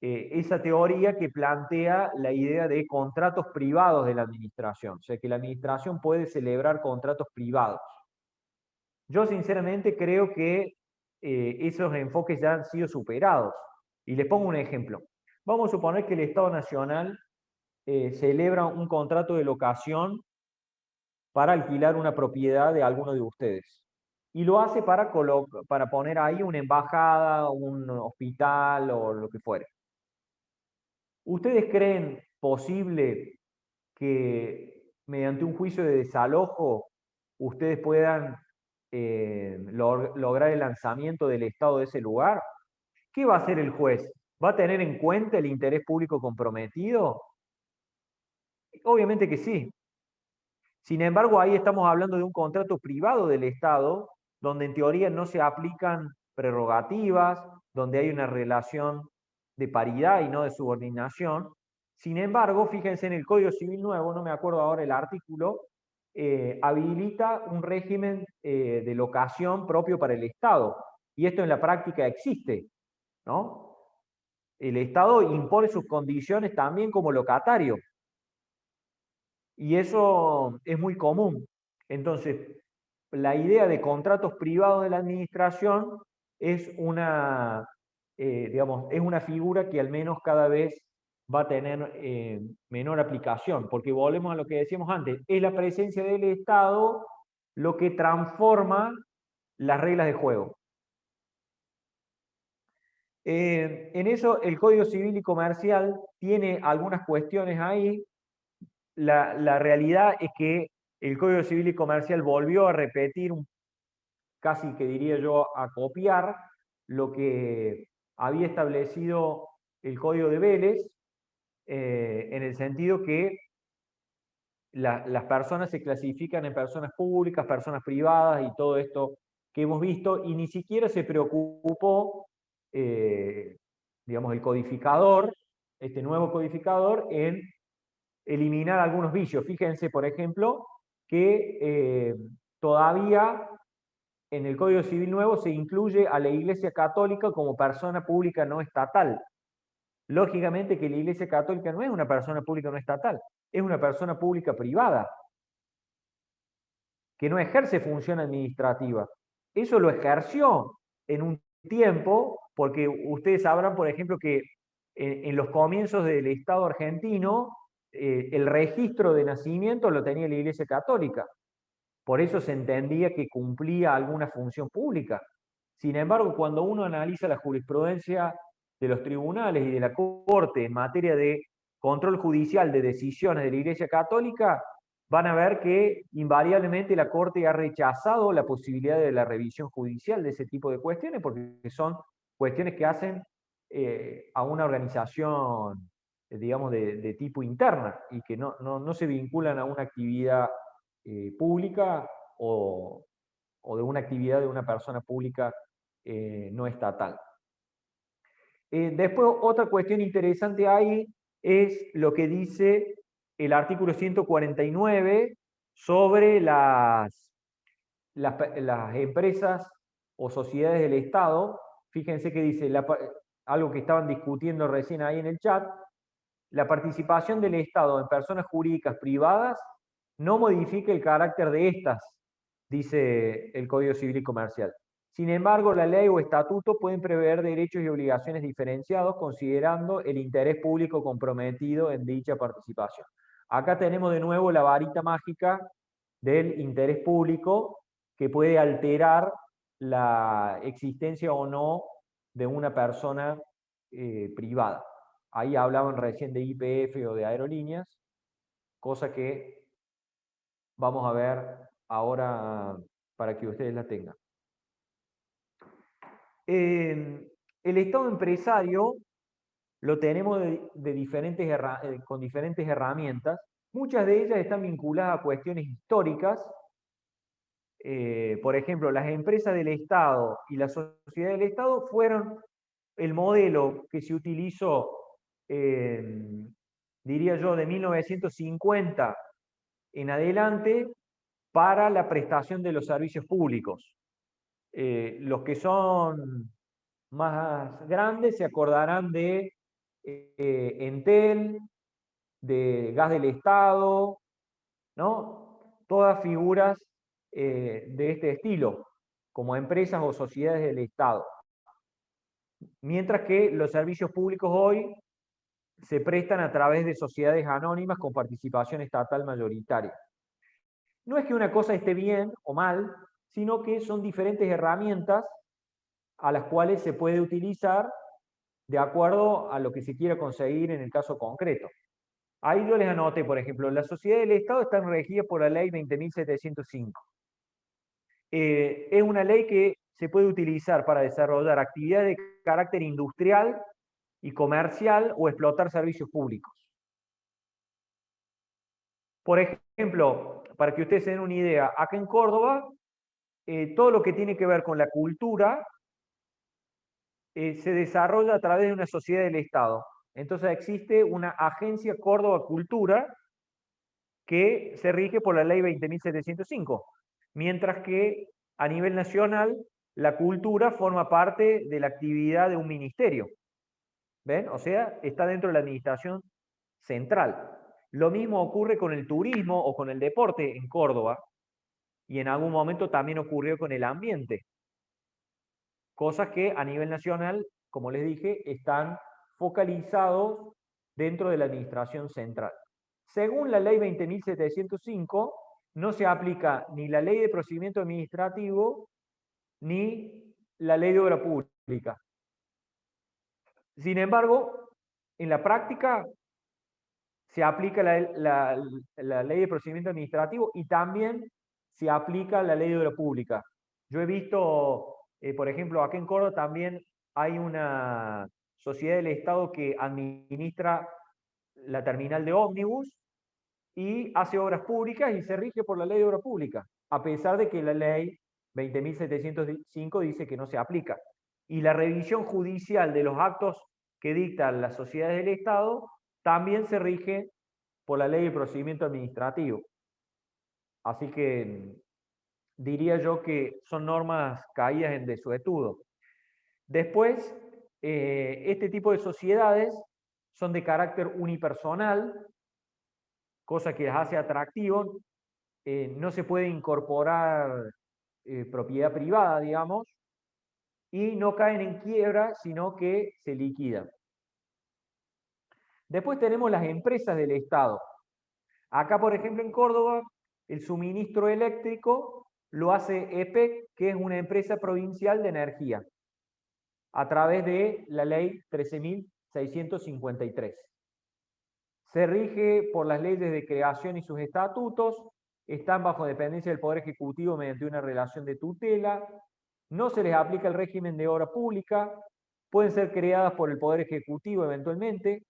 Esa teoría que plantea la idea de contratos privados de la administración, o sea que la administración puede celebrar contratos privados. Yo sinceramente creo que esos enfoques ya han sido superados. Y les pongo un ejemplo. Vamos a suponer que el Estado Nacional celebra un contrato de locación para alquilar una propiedad de alguno de ustedes. Y lo hace para poner ahí una embajada, un hospital o lo que fuere. ¿Ustedes creen posible que mediante un juicio de desalojo ustedes puedan lograr el lanzamiento del Estado de ese lugar? ¿Qué va a hacer el juez? ¿Va a tener en cuenta el interés público comprometido? Obviamente que sí. Sin embargo, ahí estamos hablando de un contrato privado del Estado, donde en teoría no se aplican prerrogativas, donde hay una relación de paridad y no de subordinación. Sin embargo, fíjense en el Código Civil nuevo, no me acuerdo ahora el artículo, habilita un régimen de locación propio para el Estado. Y esto en la práctica existe, ¿no? El Estado impone sus condiciones también como locatario. Y eso es muy común. Entonces, la idea de contratos privados de la administración es digamos, es una figura que al menos cada vez va a tener menor aplicación, porque volvemos a lo que decíamos antes, es la presencia del Estado lo que transforma las reglas de juego. En eso el Código Civil y Comercial tiene algunas cuestiones ahí. La realidad es que el Código Civil y Comercial volvió a repetir, casi que diría yo, a copiar lo que había establecido el Código de Vélez, en el sentido que las personas se clasifican en personas públicas, personas privadas y todo esto que hemos visto, y ni siquiera se preocupó, digamos, el codificador, este nuevo codificador, en eliminar algunos vicios. Fíjense, por ejemplo, que todavía en el Código Civil nuevo se incluye a la Iglesia Católica como persona pública no estatal. Lógicamente que la Iglesia Católica no es una persona pública no estatal, es una persona pública privada, que no ejerce función administrativa. Eso lo ejerció en un tiempo, porque ustedes sabrán, por ejemplo, que en los comienzos del Estado argentino, el registro de nacimiento lo tenía la Iglesia Católica. Por eso se entendía que cumplía alguna función pública. Sin embargo, cuando uno analiza la jurisprudencia de los tribunales y de la Corte en materia de control judicial de decisiones de la Iglesia Católica, van a ver que invariablemente la Corte ha rechazado la posibilidad de la revisión judicial de ese tipo de cuestiones, porque son cuestiones que hacen a una organización, digamos, de tipo interna y que no se vinculan a una actividad pública o de una actividad de una persona pública no estatal. Después, otra cuestión interesante ahí es lo que dice el artículo 149 sobre las empresas o sociedades del Estado. Fíjense que dice algo que estaban discutiendo recién ahí en el chat: la participación del Estado en personas jurídicas privadas no modifica el carácter de estas, dice el Código Civil y Comercial. Sin embargo, la ley o estatuto pueden prever derechos y obligaciones diferenciados considerando el interés público comprometido en dicha participación. Acá tenemos de nuevo la varita mágica del interés público que puede alterar la existencia o no de una persona privada. Ahí hablaban recién de YPF o de aerolíneas, cosa que vamos a ver ahora para que ustedes la tengan. El Estado empresario lo tenemos con diferentes herramientas. Muchas de ellas están vinculadas a cuestiones históricas. Por ejemplo, las empresas del Estado y la sociedad del Estado fueron el modelo que se utilizó, diría yo, de 1950 en adelante para la prestación de los servicios públicos. Los que son más grandes se acordarán de Entel, de Gas del Estado, ¿no? Todas figuras de este estilo, como empresas o sociedades del Estado. Mientras que los servicios públicos hoy se prestan a través de sociedades anónimas con participación estatal mayoritaria. No es que una cosa esté bien o mal, sino que son diferentes herramientas a las cuales se puede utilizar de acuerdo a lo que se quiera conseguir en el caso concreto. Ahí yo les anoté, por ejemplo, las sociedades del Estado están regidas por la ley 20.705. Es una ley que se puede utilizar para desarrollar actividades de carácter industrial y comercial o explotar servicios públicos. Por ejemplo, para que ustedes se den una idea, acá en Córdoba, todo lo que tiene que ver con la cultura se desarrolla a través de una sociedad del Estado. Entonces existe una agencia Córdoba Cultura que se rige por la ley 20.705, mientras que a nivel nacional la cultura forma parte de la actividad de un ministerio. ¿Ven? O sea, está dentro de la administración central. Lo mismo ocurre con el turismo o con el deporte en Córdoba, y en algún momento también ocurrió con el ambiente. Cosas que a nivel nacional, como les dije, están focalizados dentro de la administración central. Según la ley 20.705, no se aplica ni la ley de procedimiento administrativo ni la ley de obra pública. Sin embargo, en la práctica se aplica la ley de procedimiento administrativo y también se aplica la ley de obra pública. Yo he visto, por ejemplo, acá en Córdoba también hay una sociedad del Estado que administra la terminal de ómnibus y hace obras públicas y se rige por la ley de obra pública, a pesar de que la ley 20.705 dice que no se aplica. Y la revisión judicial de los actos que dictan las sociedades del Estado también se rige por la ley de procedimiento administrativo. Así que diría yo que son normas caídas en desuetudo. Después, este tipo de sociedades son de carácter unipersonal, cosa que las hace atractivos. No se puede incorporar propiedad privada, digamos, y no caen en quiebra, sino que se liquidan. Después tenemos las empresas del Estado. Acá, por ejemplo, en Córdoba, el suministro eléctrico lo hace EPEC, que es una empresa provincial de energía, a través de la ley 13.653. Se rige por las leyes de creación y sus estatutos, están bajo dependencia del Poder Ejecutivo mediante una relación de tutela, no se les aplica el régimen de obra pública, pueden ser creadas por el Poder Ejecutivo eventualmente,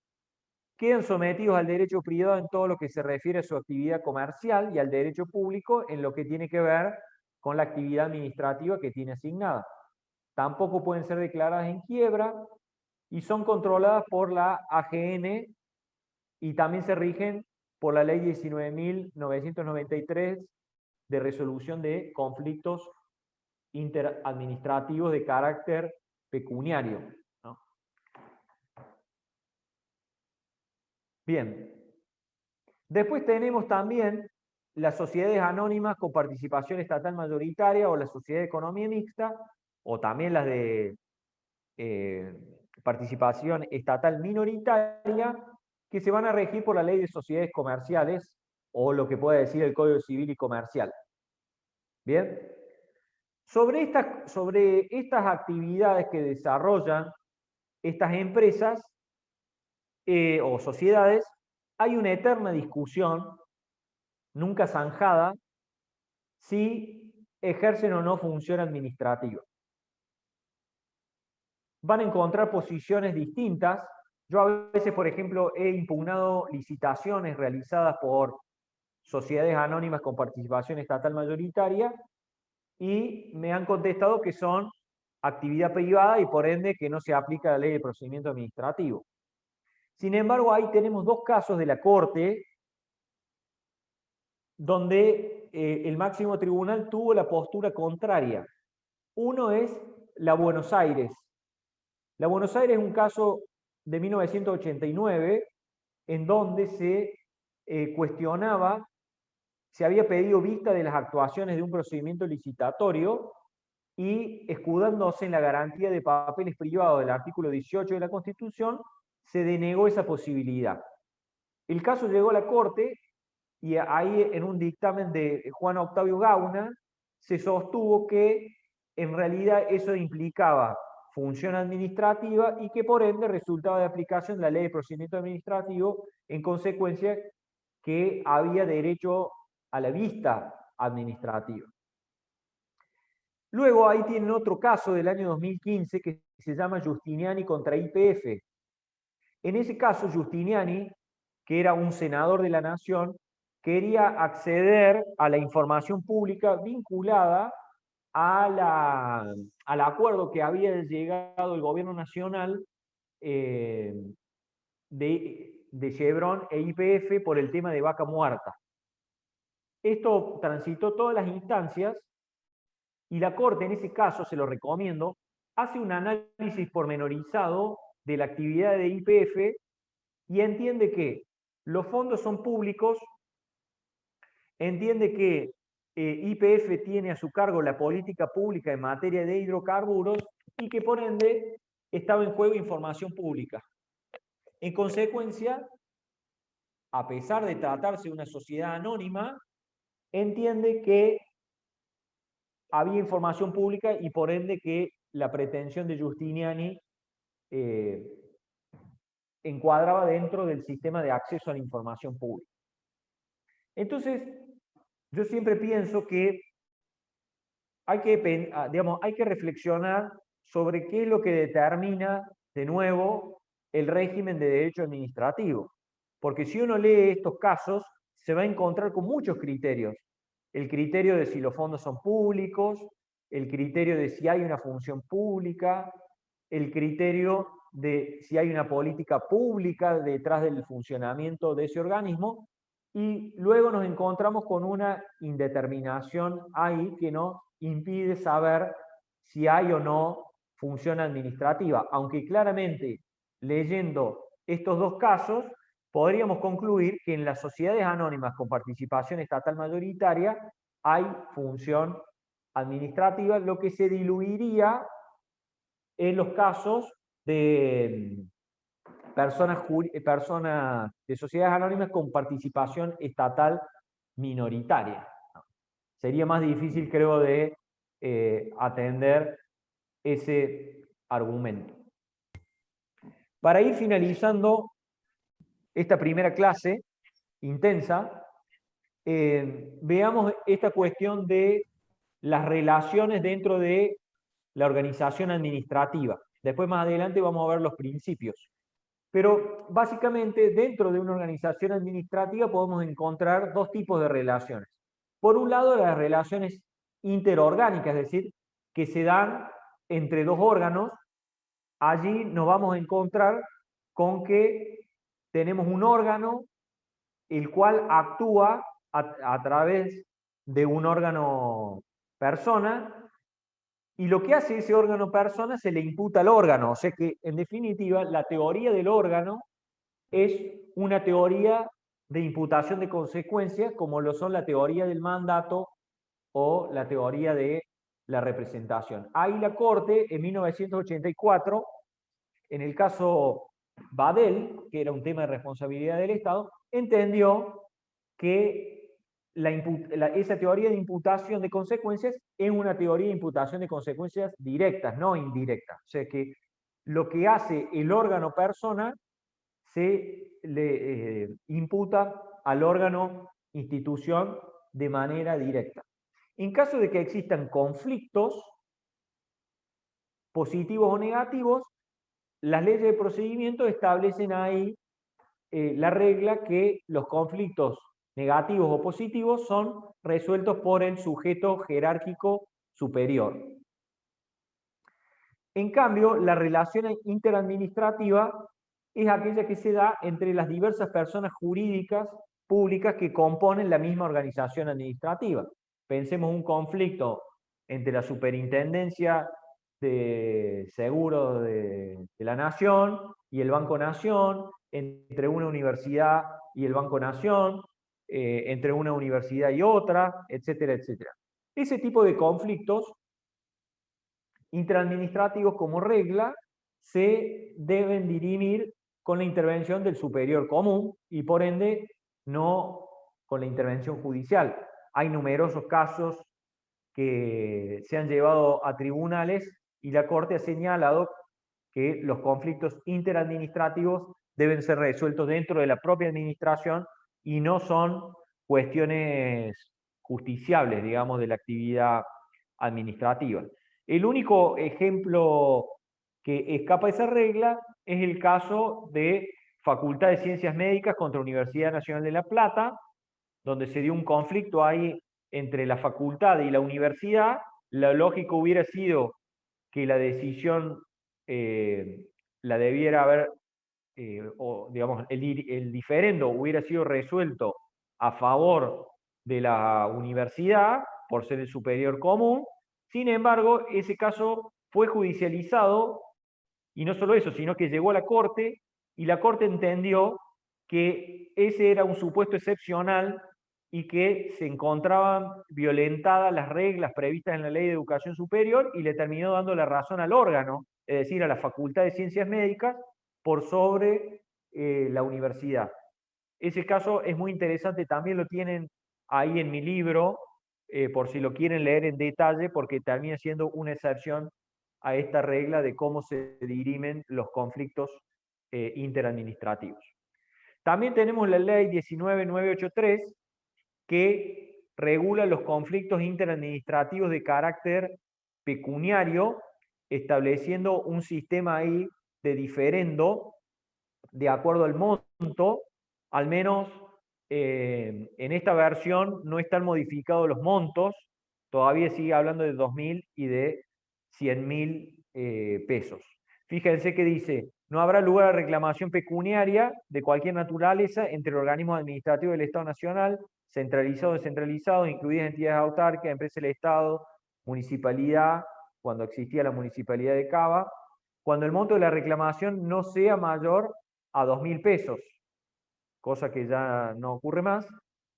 quedan sometidos al derecho privado en todo lo que se refiere a su actividad comercial y al derecho público en lo que tiene que ver con la actividad administrativa que tiene asignada. Tampoco pueden ser declaradas en quiebra y son controladas por la AGN y también se rigen por la ley 19.993 de resolución de conflictos interadministrativos de carácter pecuniario, ¿no? Bien. Después tenemos también las sociedades anónimas con participación estatal mayoritaria o la sociedad de economía mixta, o también las de participación estatal minoritaria, que se van a regir por la ley de sociedades comerciales o lo que puede decir el Código Civil y Comercial. Bien. Sobre estas actividades que desarrollan estas empresas o sociedades, hay una eterna discusión, nunca zanjada, si ejercen o no función administrativa. Van a encontrar posiciones distintas. Yo a veces, por ejemplo, he impugnado licitaciones realizadas por sociedades anónimas con participación estatal mayoritaria y me han contestado que son actividad privada y por ende que no se aplica la ley de procedimiento administrativo. Sin embargo, ahí tenemos dos casos de la Corte donde el máximo tribunal tuvo la postura contraria. Uno es la Buenos Aires. La Buenos Aires es un caso de 1989 en donde se cuestionaba, se había pedido vista de las actuaciones de un procedimiento licitatorio y escudándose en la garantía de papeles privados del artículo 18 de la Constitución, se denegó esa posibilidad. El caso llegó a la Corte y ahí en un dictamen de Juan Octavio Gauna se sostuvo que en realidad eso implicaba función administrativa y que por ende resultaba de aplicación de la ley de procedimiento administrativo, en consecuencia que había derecho a la vista administrativa. Luego ahí tienen otro caso del año 2015 que se llama Giustiniani contra YPF. En ese caso, Giustiniani, que era un senador de la Nación, quería acceder a la información pública vinculada al acuerdo que había llegado el gobierno nacional de Chevron e YPF por el tema de Vaca Muerta. Esto transitó todas las instancias y la Corte, en ese caso, se lo recomiendo, hace un análisis pormenorizado de la actividad de YPF y entiende que los fondos son públicos, entiende que YPF tiene a su cargo la política pública en materia de hidrocarburos y que por ende estaba en juego información pública. En consecuencia, a pesar de tratarse de una sociedad anónima, entiende que había información pública y por ende que la pretensión de Giustiniani encuadraba dentro del sistema de acceso a la información pública. Entonces, yo siempre pienso que hay que reflexionar sobre qué es lo que determina, de nuevo, el régimen de derecho administrativo. Porque si uno lee estos casos, se va a encontrar con muchos criterios. El criterio de si los fondos son públicos, el criterio de si hay una función pública, el criterio de si hay una política pública detrás del funcionamiento de ese organismo, y luego nos encontramos con una indeterminación ahí que nos impide saber si hay o no función administrativa, aunque claramente leyendo estos dos casos podríamos concluir que en las sociedades anónimas con participación estatal mayoritaria hay función administrativa, lo que se diluiría en los casos de personas de sociedades anónimas con participación estatal minoritaria. Sería más difícil, creo, de atender ese argumento. Para ir finalizando esta primera clase intensa, veamos esta cuestión de las relaciones dentro de la organización administrativa. Después, más adelante, vamos a ver los principios. Pero básicamente dentro de una organización administrativa podemos encontrar dos tipos de relaciones. Por un lado, las relaciones interorgánicas, es decir, que se dan entre dos órganos. Allí nos vamos a encontrar con que tenemos un órgano el cual actúa a través de un órgano persona, y lo que hace ese órgano persona se le imputa al órgano. O sea que, en definitiva, la teoría del órgano es una teoría de imputación de consecuencias, como lo son la teoría del mandato o la teoría de la representación. Ahí la Corte, en 1984, en el caso Badel, que era un tema de responsabilidad del Estado, entendió que esa teoría de imputación de consecuencias es una teoría de imputación de consecuencias directas, no indirectas. O sea que lo que hace el órgano persona se le imputa al órgano institución de manera directa. En caso de que existan conflictos positivos o negativos, las leyes de procedimiento establecen ahí la regla que los conflictos negativos o positivos son resueltos por el sujeto jerárquico superior. En cambio, la relación interadministrativa es aquella que se da entre las diversas personas jurídicas públicas que componen la misma organización administrativa. Pensemos un conflicto entre la Superintendencia de Seguros de la Nación y el Banco Nación, entre una universidad y el Banco Nación, entre una universidad y otra, etcétera, etcétera. Ese tipo de conflictos interadministrativos, como regla, se deben dirimir con la intervención del superior común y por ende no con la intervención judicial. Hay numerosos casos que se han llevado a tribunales y la Corte ha señalado que los conflictos interadministrativos deben ser resueltos dentro de la propia administración y no son cuestiones justiciables, digamos, de la actividad administrativa. El único ejemplo que escapa de esa regla es el caso de Facultad de Ciencias Médicas contra Universidad Nacional de La Plata, donde se dio un conflicto ahí entre la facultad y la universidad. Lo lógico hubiera sido que la decisión la debiera haber, o digamos, el diferendo hubiera sido resuelto a favor de la universidad, por ser el superior común. Sin embargo, ese caso fue judicializado, y no solo eso, sino que llegó a la Corte, y la Corte entendió que ese era un supuesto excepcional y que se encontraban violentadas las reglas previstas en la Ley de Educación Superior, y le terminó dando la razón al órgano, es decir, a la Facultad de Ciencias Médicas, por sobre la universidad. Ese caso es muy interesante, también lo tienen ahí en mi libro, por si lo quieren leer en detalle, porque termina siendo una excepción a esta regla de cómo se dirimen los conflictos interadministrativos. También tenemos la ley 19983, que regula los conflictos interadministrativos de carácter pecuniario, estableciendo un sistema ahí de diferendo de acuerdo al monto. Al menos en esta versión no están modificados los montos, todavía sigue hablando de 2.000 y de 100.000 pesos. Fíjense que dice, no habrá lugar a reclamación pecuniaria de cualquier naturaleza entre organismos administrativos del Estado Nacional, centralizados o descentralizados, incluidas entidades autárquicas, empresas del Estado, municipalidad, cuando existía la municipalidad de Cava, cuando el monto de la reclamación no sea mayor a 2.000 pesos, cosa que ya no ocurre más,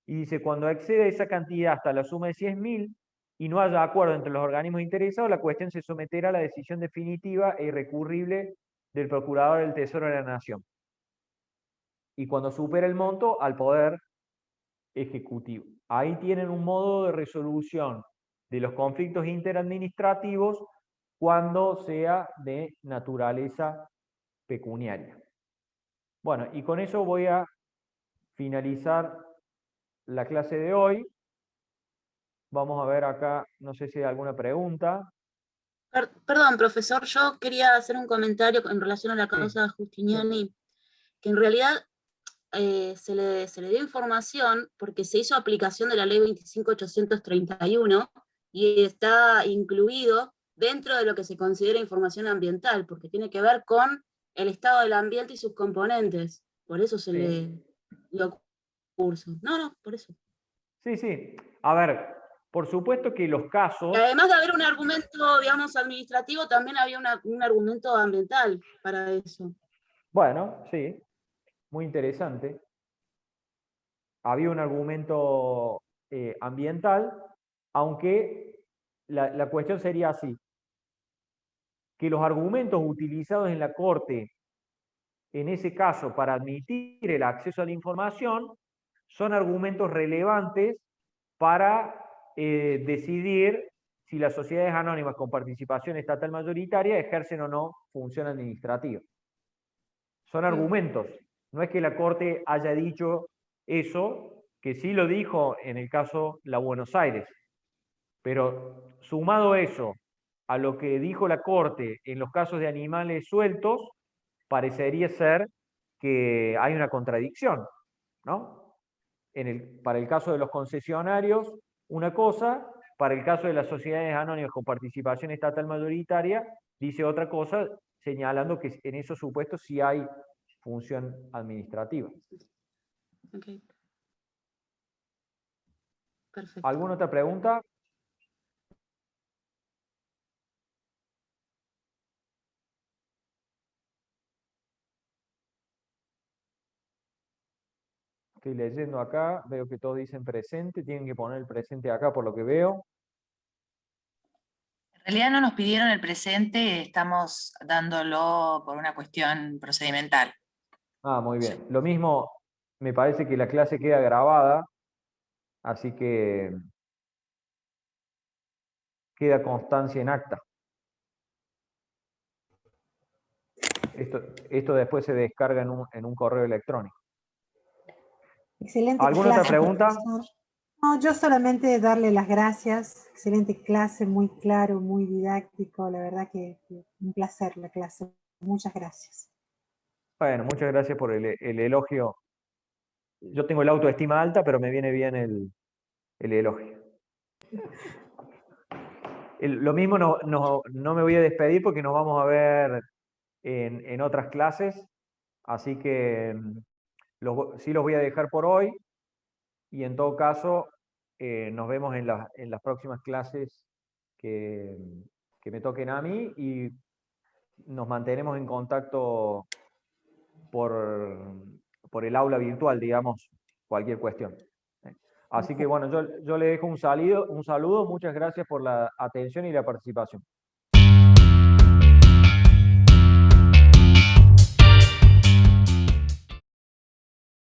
y dice, cuando excede esa cantidad hasta la suma de 100.000 y no haya acuerdo entre los organismos interesados, la cuestión se someterá a la decisión definitiva e irrecurrible del Procurador del Tesoro de la Nación. Y cuando supera el monto, al Poder Ejecutivo. Ahí tienen un modo de resolución de los conflictos interadministrativos cuando sea de naturaleza pecuniaria. Bueno, y con eso voy a finalizar la clase de hoy. Vamos a ver acá, no sé si hay alguna pregunta. Perdón, profesor, yo quería hacer un comentario en relación a la causa de Justiniani, que en realidad se le dio información porque se hizo aplicación de la ley 25.831 y está incluido dentro de lo que se considera información ambiental, porque tiene que ver con el estado del ambiente y sus componentes. Por eso se le dio curso. No, por eso. Sí. A ver, por supuesto que los casos... Y además de haber un argumento, digamos, administrativo, también había un argumento ambiental para eso. Bueno, sí, muy interesante. Había un argumento ambiental, aunque la cuestión sería así, que los argumentos utilizados en la Corte, en ese caso, para admitir el acceso a la información, son argumentos relevantes para decidir si las sociedades anónimas con participación estatal mayoritaria ejercen o no función administrativa. Son argumentos. No es que la Corte haya dicho eso, que sí lo dijo en el caso La Buenos Aires. Pero sumado eso a lo que dijo la Corte en los casos de animales sueltos, parecería ser que hay una contradicción, ¿no? Para el caso de los concesionarios, una cosa, para el caso de las sociedades anónimas con participación estatal mayoritaria, dice otra cosa, señalando que en esos supuestos sí hay función administrativa. Okay. Perfecto. ¿Alguna otra pregunta? Estoy leyendo acá, veo que todos dicen presente, tienen que poner el presente acá por lo que veo. En realidad no nos pidieron el presente, estamos dándolo por una cuestión procedimental. Ah, muy bien. Lo mismo, me parece que la clase queda grabada, así que queda constancia en acta. Esto después se descarga en un correo electrónico. Excelente. ¿Alguna otra clase, pregunta? profesor. No, yo solamente darle las gracias. Excelente clase, muy claro, muy didáctico. La verdad que un placer la clase. Muchas gracias. Bueno, muchas gracias por el elogio. Yo tengo la autoestima alta, pero me viene bien el elogio. Lo mismo no me voy a despedir porque nos vamos a ver en otras clases, así que sí los voy a dejar por hoy y en todo caso nos vemos en las próximas clases que me toquen a mí y nos mantenemos en contacto por el aula virtual, digamos, cualquier cuestión. Así que bueno, yo le dejo un saludo, muchas gracias por la atención y la participación.